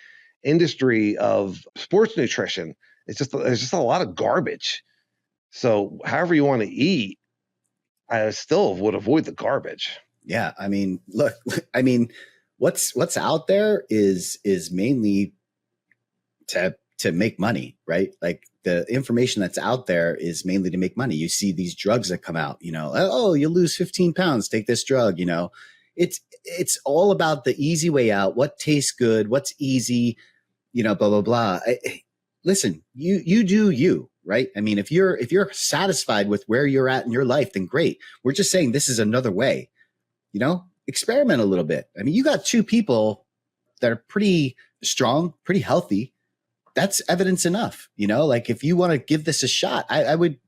industry of sports nutrition, there's just a lot of garbage. So however you want to eat, I still would avoid the garbage. Yeah. I mean, look, what's out there is mainly to make money, right? Like the information that's out there is mainly to make money. You see these drugs that come out, oh, you'll lose 15 pounds, take this drug, it's all about the easy way out, what tastes good, what's easy, blah, blah, blah. Listen, you do you, right? I mean, if you're satisfied with where you're at in your life, then great. We're just saying this is another way, experiment a little bit. I mean, you got two people that are pretty strong, pretty healthy. That's evidence enough, like if you want to give this a shot, I would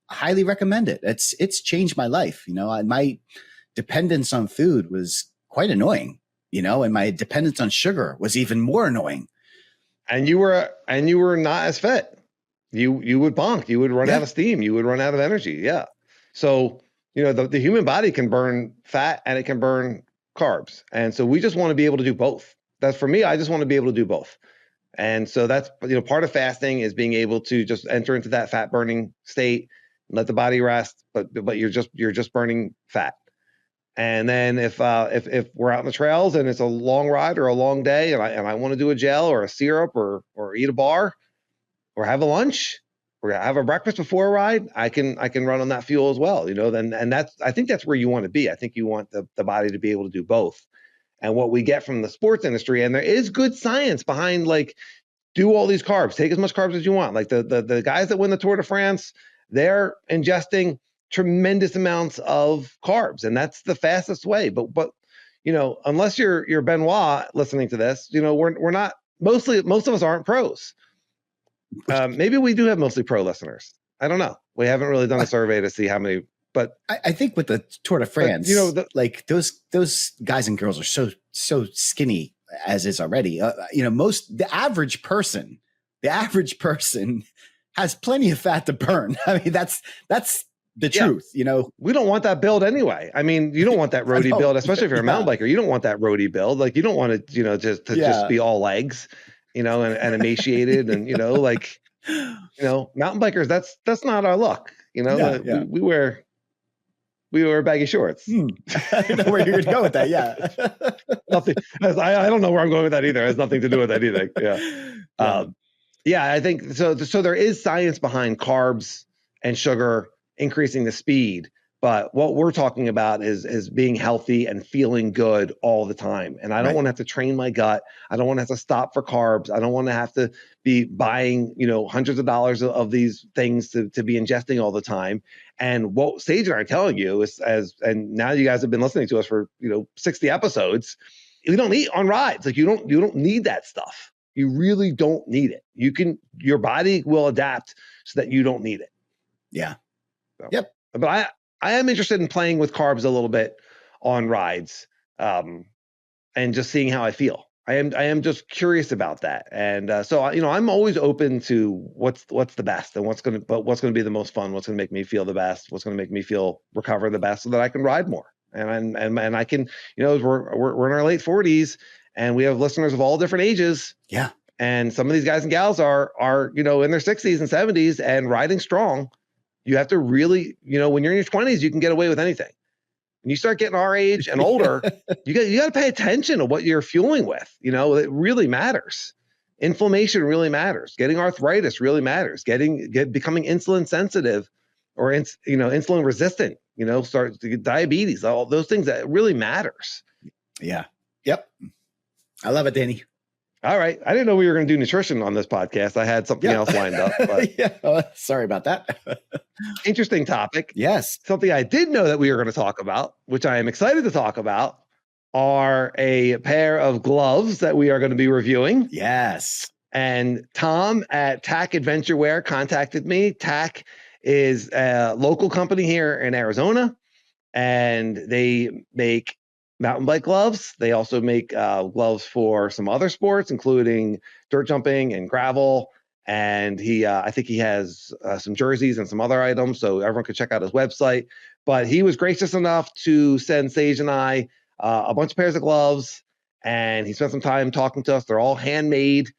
highly recommend it. It's changed my life. My dependence on food was quite annoying, and my dependence on sugar was even more annoying. And you were not as fit. You would bonk. You would run out of steam. You would run out of energy. Yeah. So, the human body can burn fat and it can burn carbs. And so we just want to be able to do both. That's for me. I just want to be able to do both. And so that's, part of fasting is being able to just enter into that fat burning state, let the body rest, but you're just burning fat. And then if we're out in the trails and it's a long ride or a long day and I want to do a gel or a syrup or eat a bar or have a lunch or have a breakfast before a ride, I can run on that fuel as well, and I think that's where you want to be. I think you want the body to be able to do both. And what we get from the sports industry, and there is good science behind, like, do all these carbs, take as much carbs as you want. Like the guys that win the Tour de France, they're ingesting tremendous amounts of carbs, and that's the fastest way. But unless you're Benoit listening to this, we're not, most of us aren't pros. Maybe we do have mostly pro listeners. I don't know. We haven't really done a survey to see how many. But I think with the Tour de France, like those guys and girls are so skinny as is already. The average person has plenty of fat to burn. I mean, that's the truth. We don't want that build anyway. I mean, you don't want that roadie build, especially if you're a mountain biker. You don't want that roadie build. Like, you don't want to, just be all legs, and emaciated, and mountain bikers. That's not our look. We wear baggy shorts. I don't know where you're going to go with that. Yeah. Nothing. I don't know where I'm going with that either. It has nothing to do with that either. Yeah. I think so. So there is science behind carbs and sugar increasing the speed. But what we're talking about is being healthy and feeling good all the time. And I don't want to have to train my gut. I don't want to have to stop for carbs. I don't want to have to be buying, hundreds of dollars of these things to be ingesting all the time. And what Sage and I are telling you is, and now you guys have been listening to us for, 60 episodes, you don't eat on rides. Like, you don't need that stuff. You really don't need it. Your body will adapt so that you don't need it. Yeah. So, yep. But I am interested in playing with carbs a little bit on rides, and just seeing how I feel. I am just curious about that. And so I'm always open to what's the best and what's going to be the most fun, what's going to make me feel the best, what's going to make me recover the best so that I can ride more. And I can, we're in our late 40s and we have listeners of all different ages. Yeah. And some of these guys and gals are in their 60s and 70s and riding strong. You have to really, when you're in your 20s, you can get away with anything. When you start getting our age and older, you got to pay attention to what you're fueling with. It really matters. Inflammation really matters. Getting arthritis really matters. Becoming insulin sensitive or insulin resistant. Start to get diabetes. All those things, that really matters. Yeah. Yep. I love it, Danny. All right. I didn't know we were going to do nutrition on this podcast. I had something else lined up. But sorry about that. Interesting topic. Yes. Something I did know that we were going to talk about, which I am excited to talk about, are a pair of gloves that we are going to be reviewing. Yes. And Tom at TAKK Adventure Wear contacted me. TAKK is a local company here in Arizona, and they make mountain bike gloves. They also make gloves for some other sports, including dirt jumping and gravel. And I think he has some jerseys and some other items, so everyone could check out his website. But he was gracious enough to send Sage and I a bunch of pairs of gloves, and he spent some time talking to us. They're all handmade,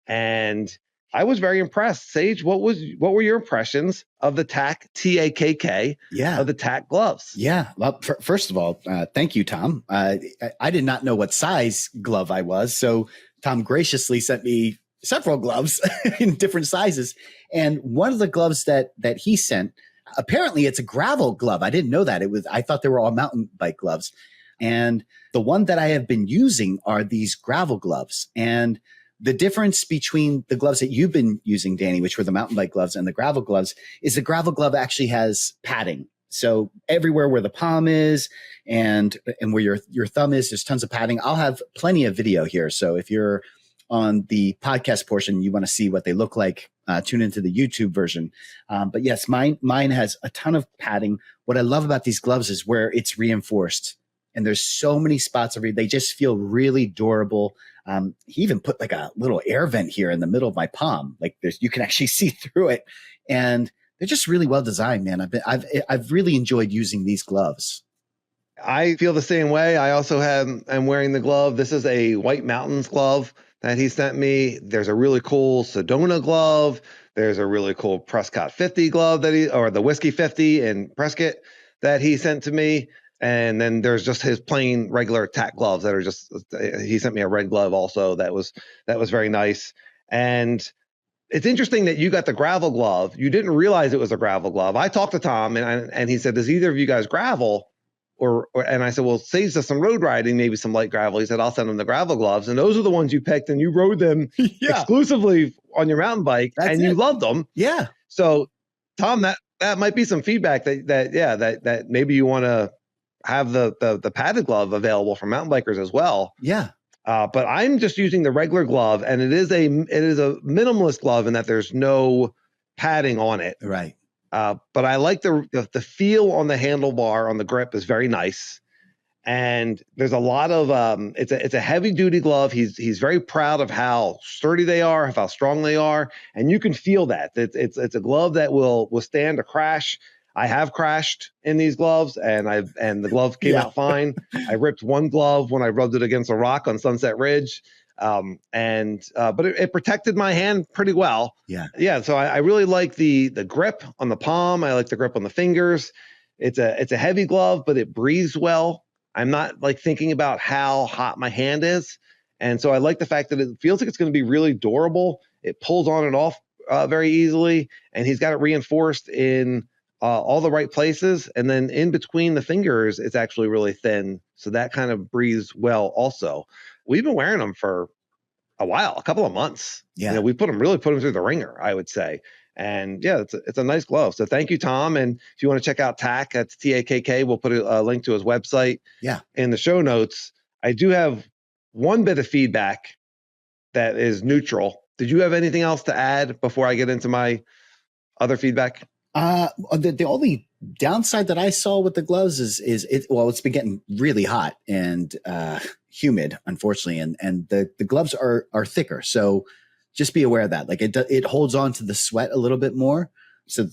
and I was very impressed. Sage, what were your impressions of the TAKK, TAKK, of the TAKK gloves? Yeah. Well, first of all, thank you, Tom. I did not know what size glove I was. So Tom graciously sent me several gloves in different sizes. And one of the gloves that he sent, apparently it's a gravel glove. I didn't know that. I thought they were all mountain bike gloves. And the one that I have been using are these gravel gloves. And the difference between the gloves that you've been using, Danny, which were the mountain bike gloves, and the gravel gloves, is the gravel glove actually has padding. So everywhere where the palm is and where your thumb is, there's tons of padding. I'll have plenty of video here. So if you're on the podcast portion, you want to see what they look like, tune into the YouTube version. But yes, mine has a ton of padding. What I love about these gloves is where it's reinforced. And there's so many spots they just feel really durable. He even put like a little air vent here in the middle of my palm. Like you can actually see through it. And they're just really well designed, man. I've really enjoyed using these gloves. I feel the same way. I also am wearing the glove. This is a White Mountains glove that he sent me. There's a really cool Sedona glove. There's a really cool Prescott 50 glove or the Whiskey 50 in Prescott that he sent to me. And then there's just his plain regular TAKK gloves that are he sent me a red glove also. That was very nice. And it's interesting that you got the gravel glove. You didn't realize it was a gravel glove. I talked to Tom and he said, does either of you guys gravel? And I said, well, Sage does some road riding, maybe some light gravel. He said, I'll send him the gravel gloves. And those are the ones you picked and you rode them exclusively on your mountain bike. You loved them. Yeah. So Tom, that might be some feedback that maybe you want to have the padded glove available for mountain bikers as well. Yeah. But I'm just using the regular glove, and it is a minimalist glove in that there's no padding on it. Right. But I like the feel on the handlebar on the grip is very nice, and there's a lot of it's a heavy duty glove. He's very proud of how sturdy they are, of how strong they are, and you can feel that it's a glove that will withstand a crash. I have crashed in these gloves, and the glove came out fine. I ripped one glove when I rubbed it against a rock on Sunset Ridge, but it protected my hand pretty well. Yeah. So I really like the grip on the palm. I like the grip on the fingers. It's a heavy glove, but it breathes well. I'm not like thinking about how hot my hand is, and so I like the fact that it feels like it's going to be really durable. It pulls on and off very easily, and he's got it reinforced in all the right places. And then in between the fingers, it's actually really thin. So that kind of breathes well also. We've been wearing them for a while, a couple of months. Yeah. We really put them through the ringer, I would say. And yeah, it's a nice glove. So thank you, Tom. And if you want to check out TAKK, that's TAKK. We'll put a link to his website in the show notes. I do have one bit of feedback that is neutral. Did you have anything else to add before I get into my other feedback? The only downside that I saw with the gloves is it's been getting really hot and humid, unfortunately, and the gloves are thicker. So just be aware of that. Like it holds on to the sweat a little bit more. So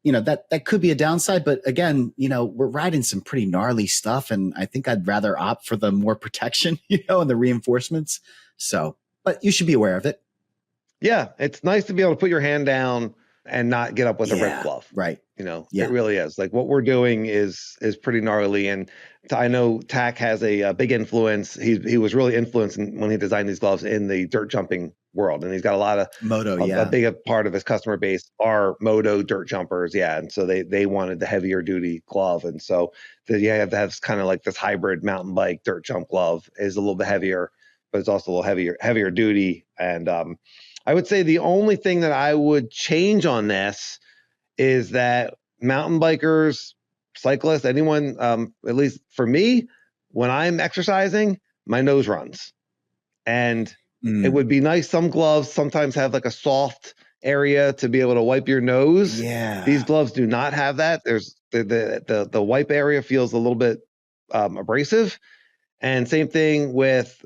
that could be a downside. But again, we're riding some pretty gnarly stuff, and I think I'd rather opt for the more protection, and the reinforcements. So, but you should be aware of it. Yeah, it's nice to be able to put your hand down and not get up with a ripped glove. Right. It really is. Like what we're doing is pretty gnarly. And I know TAKK has a big influence. He was really influenced when he designed these gloves in the dirt jumping world. And he's got a lot of moto. A big part of his customer base are moto dirt jumpers. Yeah. And so they wanted the heavier duty glove. And so you have to have kind of like this hybrid mountain bike dirt jump glove is a little bit heavier, but it's also a little heavier duty. And I would say the only thing that I would change on this is that mountain bikers, cyclists, anyone, at least for me, when I'm exercising, my nose runs. And it would be nice. Some gloves sometimes have like a soft area to be able to wipe your nose. Yeah. These gloves do not have that. There's the wipe area feels a little bit abrasive. And same thing with,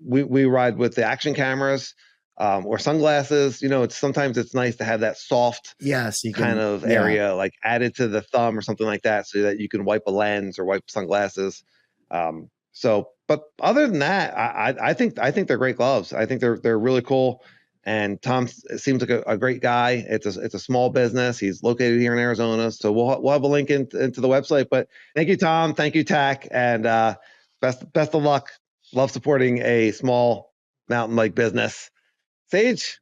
we ride with the action cameras. Or sunglasses, sometimes it's nice to have that soft area like added to the thumb or something like that so that you can wipe a lens or wipe sunglasses. But other than that, I think they're great gloves. I think they're really cool. And Tom seems like a great guy. It's a small business. He's located here in Arizona. So we'll have a link into the website. But thank you, Tom. Thank you, TAKK. And best of luck. Love supporting a small mountain bike business. Sage,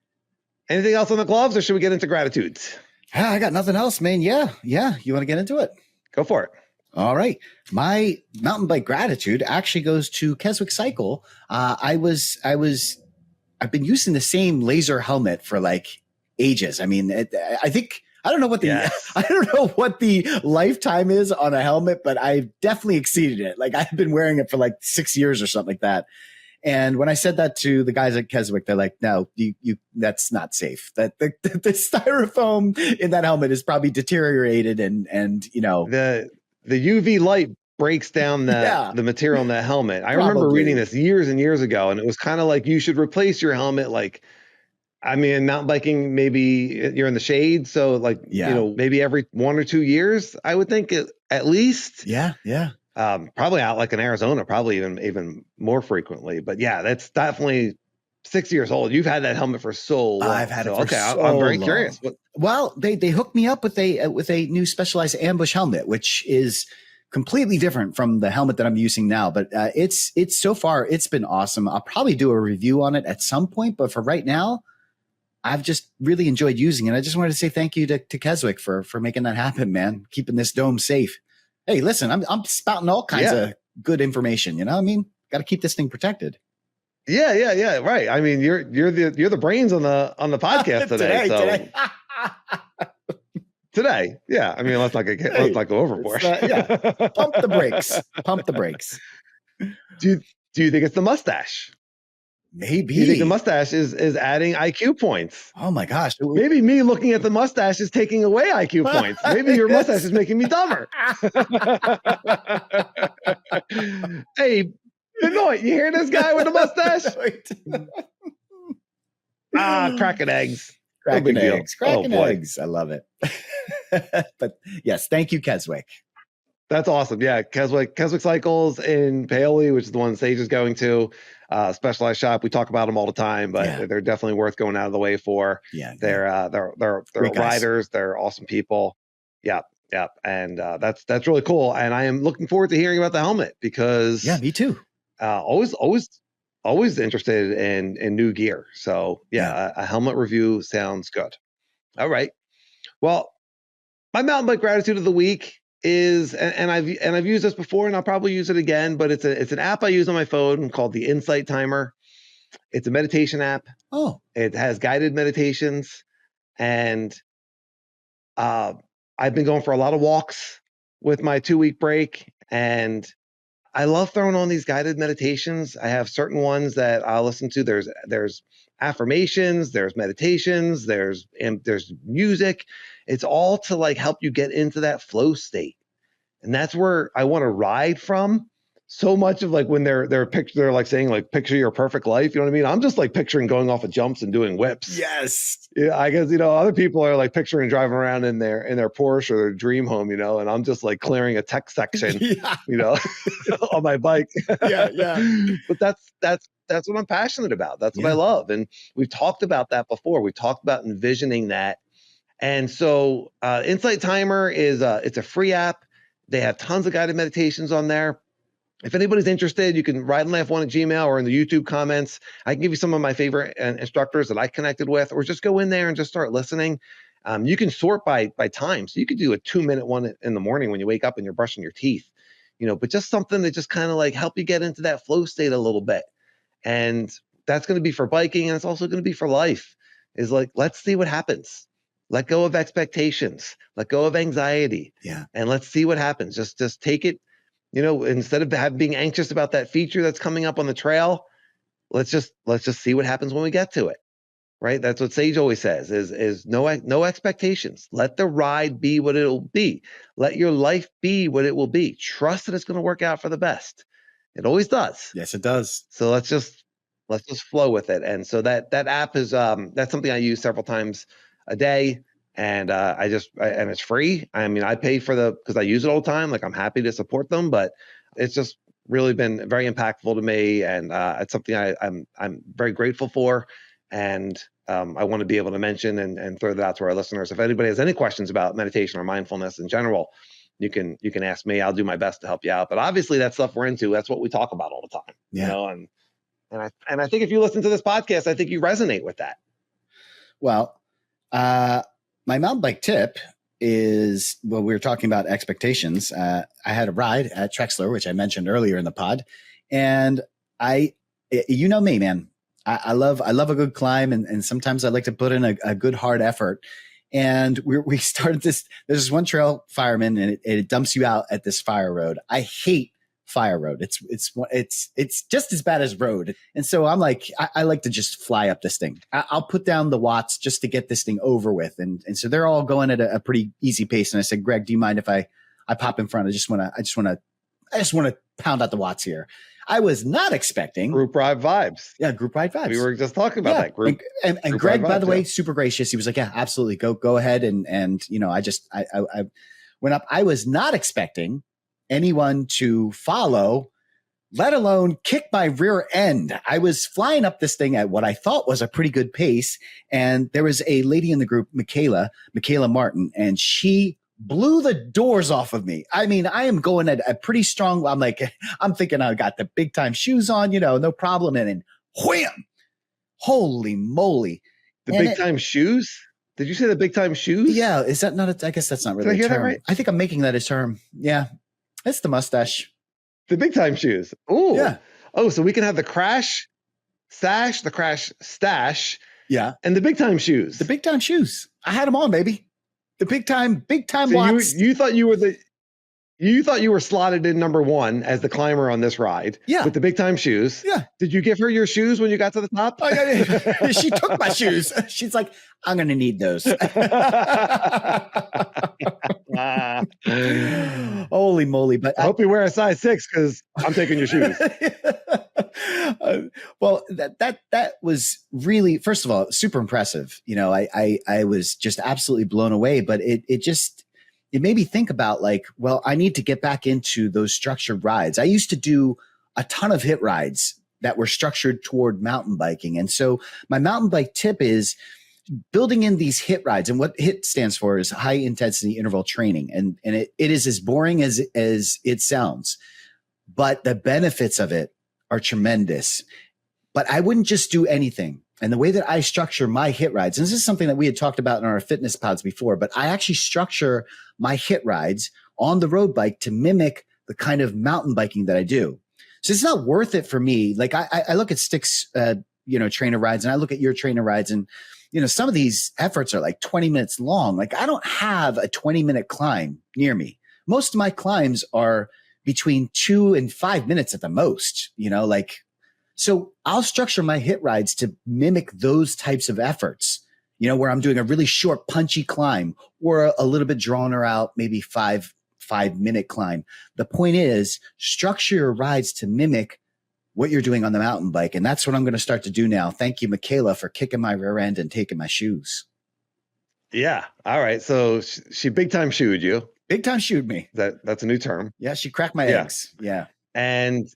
anything else on the gloves, or should we get into gratitudes? I got nothing else, man. Yeah. You want to get into it? Go for it. All right. My mountain bike gratitude actually goes to Keswick Cycle. I was I've been using the same laser helmet for like ages. I mean, I don't know what the lifetime is on a helmet, but I've definitely exceeded it. Like I've been wearing it for like 6 years or something like that. And when I said that to the guys at Keswick, they're like, no, that's not safe. That the styrofoam in that helmet is probably deteriorated and you know, the UV light breaks down the material in that helmet. I remember reading this years and years ago, and it was kind of like you should replace your helmet. Like, I mean, mountain biking, maybe you're in the shade. So like, maybe every 1 or 2 years, I would think at least. Yeah. Probably out like in Arizona, probably even more frequently. But yeah, that's definitely 6 years old. You've had that helmet for so long. I've had it for so long. I'm very curious. Well, they hooked me up with a new Specialized ambush helmet, which is completely different from the helmet that I'm using now. But it's so far, it's been awesome. I'll probably do a review on it at some point. But for right now, I've just really enjoyed using it. I just wanted to say thank you to Keswick for making that happen, man. Keeping this dome safe. Hey, listen, I'm spouting all kinds of good information. You know what I mean? Got to keep this thing protected. Yeah. Right. I mean, you're the brains on the podcast today. Today. Yeah. I mean, let's not go overboard. Pump the brakes. Do you think it's the mustache? Maybe. You think the mustache is adding IQ points? Oh my gosh. Maybe me looking at the mustache is taking away IQ points. Maybe your mustache is making me dumber. Hey, Benoit, you hear this guy with the mustache? Cracking eggs. Cracking eggs. I love it. But yes, thank you, Keswick. That's awesome. Yeah, Keswick Cycles in Paoli, which is the one Sage is going to. Specialized shop. We talk about them all the time, but they're definitely worth going out of the way for. They're riders. They're awesome people. Yeah. And that's really cool. And I am looking forward to hearing about the helmet because me too. Always interested in new gear. So a helmet review sounds good. All right. Well, my mountain bike gratitude of the week is, and I've used this before, and I'll probably use it again. But it's an app I use on my phone called the Insight Timer. It's a meditation app. Oh, it has guided meditations, and I've been going for a lot of walks with my 2-week break, and I love throwing on these guided meditations. I have certain ones that I'll listen to. There's affirmations, there's meditations, there's music. It's all to like help you get into that flow state. And that's where I want to ride from. So much of like when they're like saying like picture your perfect life, you know what I mean? I'm just like picturing going off of jumps and doing whips. Yes. Yeah, I guess other people are like picturing driving around in their Porsche or their dream home, and I'm just like clearing a tech section, on my bike. But that's what I'm passionate about. That's what I love. And we've talked about that before. We talked about envisioning that. And so Insight Timer is it's a free app. They have tons of guided meditations on there. If anybody's interested, you can write and laugh one at Gmail or in the YouTube comments. I can give you some of my favorite instructors that I connected with, or just go in there and just start listening. You can sort by time. So you could do a 2-minute one in the morning when you wake up and you're brushing your teeth, but just something that just kind of like help you get into that flow state a little bit. And that's going to be for biking. And it's also going to be for life. Is like, let's see what happens. Let go of expectations, let go of anxiety. And let's see what happens. Just take it. Instead of being anxious about that feature that's coming up on the trail, let's just see what happens when we get to it, right? That's what Sage always says is no expectations. Let the ride be what it'll be. Let your life be what it will be. Trust that it's going to work out for the best. It always does. Yes, it does. So let's just flow with it. And so that app is that's something I use several times a day. And and it's free. I mean, I pay because I use it all the time. Like I'm happy to support them, but it's just really been very impactful to me. And it's something I'm very grateful for. And I want to be able to mention and throw that out to our listeners. If anybody has any questions about meditation or mindfulness in general, you can ask me. I'll do my best to help you out. But obviously that stuff we're into, that's what we talk about all the time, and I think if you listen to this podcast, I think you resonate with that. Well, my mountain bike tip is, we were talking about expectations. I had a ride at Trexler, which I mentioned earlier in the pod. And me, man, I love a good climb, and sometimes I like to put in a good hard effort. And we started this. There's this one trail fireman, and it dumps you out at this fire road. I hate fire road. It's just as bad as road. And so I'm like, I like to just fly up this thing. I'll put down the watts just to get this thing over with. And so they're all going at a pretty easy pace. And I said, Greg, do you mind if I pop in front? I just want to pound out the watts here. I was not expecting group ride vibes. Yeah, group ride vibes. We were just talking about that group. And group Greg, by vibes, the way, super gracious. He was like, yeah, absolutely. Go ahead. And you know, I went up. I was not expecting anyone to follow, let alone kick my rear end. I was flying up this thing at what I thought was a pretty good pace. And there was a lady in the group, Mikaela Martin, and she blew the doors off of me. I mean, I am going at a pretty strong, I'm thinking I got the big time shoes on, you know, no problem. And then wham, holy moly. The big time shoes? Did you say the big time shoes? Yeah. Is that not I guess that's not really Did I hear a term. that right? I think I'm making that a term. Yeah. It's the mustache. The big time shoes. Oh, yeah. Oh, so we can have the crash sash, the crash stash. Yeah. And the big time shoes. The big time shoes. I had them on, baby. The big time so watts. You thought you were slotted in number one as the climber on this ride. Yeah. With the big time shoes. Yeah. Did you give her your shoes when you got to the top? She took my shoes. She's like, I'm going to need those. Holy moly. But I hope you wear a size 6 because I'm taking your shoes. Well, that was really, first of all, super impressive. You know, I was just absolutely blown away, but it made me think about like, well, I need to get back into those structured rides. I used to do a ton of HIIT rides that were structured toward mountain biking. And so my mountain bike tip is building in these HIIT rides. And what HIIT stands for is high intensity interval training. And it is as boring as it sounds, but the benefits of it are tremendous. But I wouldn't just do anything. And the way that I structure my HIIT rides, and this is something that we had talked about in our fitness pods before, but I actually structure my HIIT rides on the road bike to mimic the kind of mountain biking that I do. So it's not worth it for me. Like I look at Stick's, trainer rides, and I look at your trainer rides, and, you know, some of these efforts are like 20 minutes long. Like I don't have a 20-minute climb near me. Most of my climbs are between 2 and 5 minutes at the most, you know, like, so I'll structure my HIIT rides to mimic those types of efforts, you know, where I'm doing a really short, punchy climb or a little bit drawn out, maybe 5-minute climb. The point is structure your rides to mimic what you're doing on the mountain bike. And that's what I'm going to start to do now. Thank you, Mikaela, for kicking my rear end and taking my shoes. Yeah. All right. So she big time shooed you. Big time shooed me. That's a new term. Yeah. She cracked my eggs. Yeah. And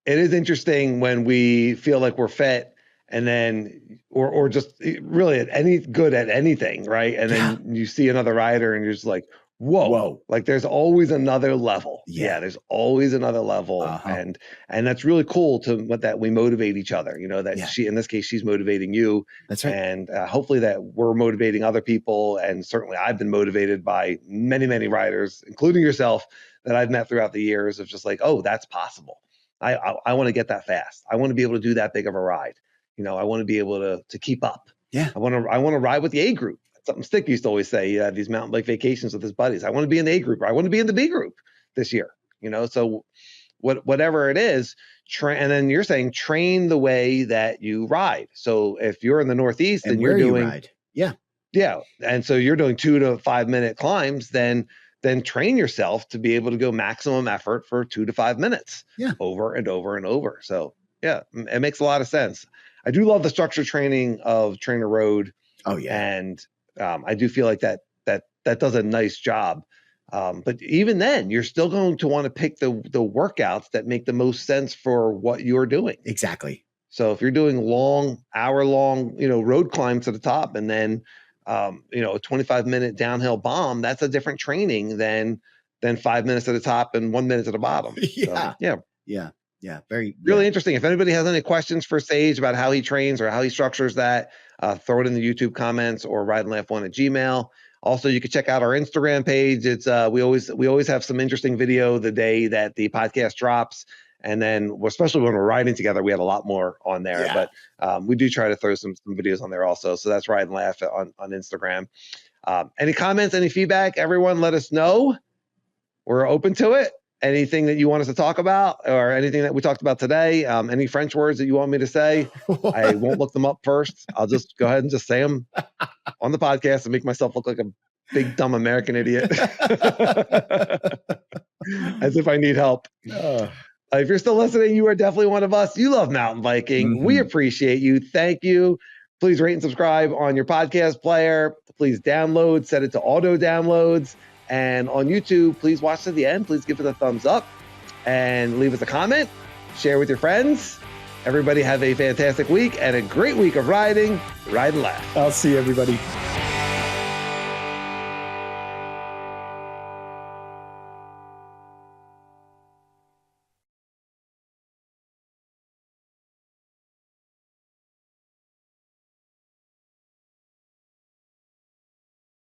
it is interesting when we feel like we're fit and then, or just really at anything. Right. And then you see another rider and you're just like, whoa, like there's always another level. Yeah. There's always another level. And that's really cool that we motivate each other, you know, that she, in this case, she's motivating you. That's right. And hopefully that we're motivating other people. And certainly I've been motivated by many, many riders, including yourself, that I've met throughout the years of just like, oh, that's possible. I want to get that fast. I want to be able to do that big of a ride. You know, I want to be able to keep up. Yeah. I want to ride with the A group. Something Stick used to always say, these mountain bike vacations with his buddies. I want to be in the A group, or I want to be in the B group this year. You know, so whatever it is, and then you're saying train the way that you ride. So if you're in the Northeast and you're doing, yeah, and so you're doing 2 to 5 minute climbs, then train yourself to be able to go maximum effort for 2 to 5 minutes, over and over and over. So yeah, it makes a lot of sense. I do love the structured training of Trainer Road. Oh yeah, and I do feel like that does a nice job. But even then, you're still going to want to pick the workouts that make the most sense for what you're doing. Exactly. So if you're doing hour-long, road climbs to the top, and then a 25-minute downhill bomb, that's a different training than 5 minutes at the top and 1 minute at the bottom. Yeah. Very really interesting. If anybody has any questions for Sage about how he trains or how he structures that, throw it in the YouTube comments or rideandlaugh1@gmail.com. Also, you can check out our Instagram page. It's we always have some interesting video the day that the podcast drops, And then, especially when we're riding together, we had a lot more on there. Yeah. But we do try to throw some videos on there also. So that's Ride and Laugh on Instagram. Any comments, any feedback, everyone, let us know. We're open to it. Anything that you want us to talk about or anything that we talked about today, any French words that you want me to say, I won't look them up first. I'll just go ahead and just say them on the podcast and make myself look like a big, dumb American idiot. As if I need help. If you're still listening, you are definitely one of us. You love mountain biking. We appreciate you. Thank you. Please rate and subscribe on your podcast player. Please download, set it to auto downloads. And on YouTube, please watch to the end. Please give it a thumbs up and leave us a comment. Share with your friends. Everybody have a fantastic week and a great week of riding. Ride and laugh. I'll see everybody.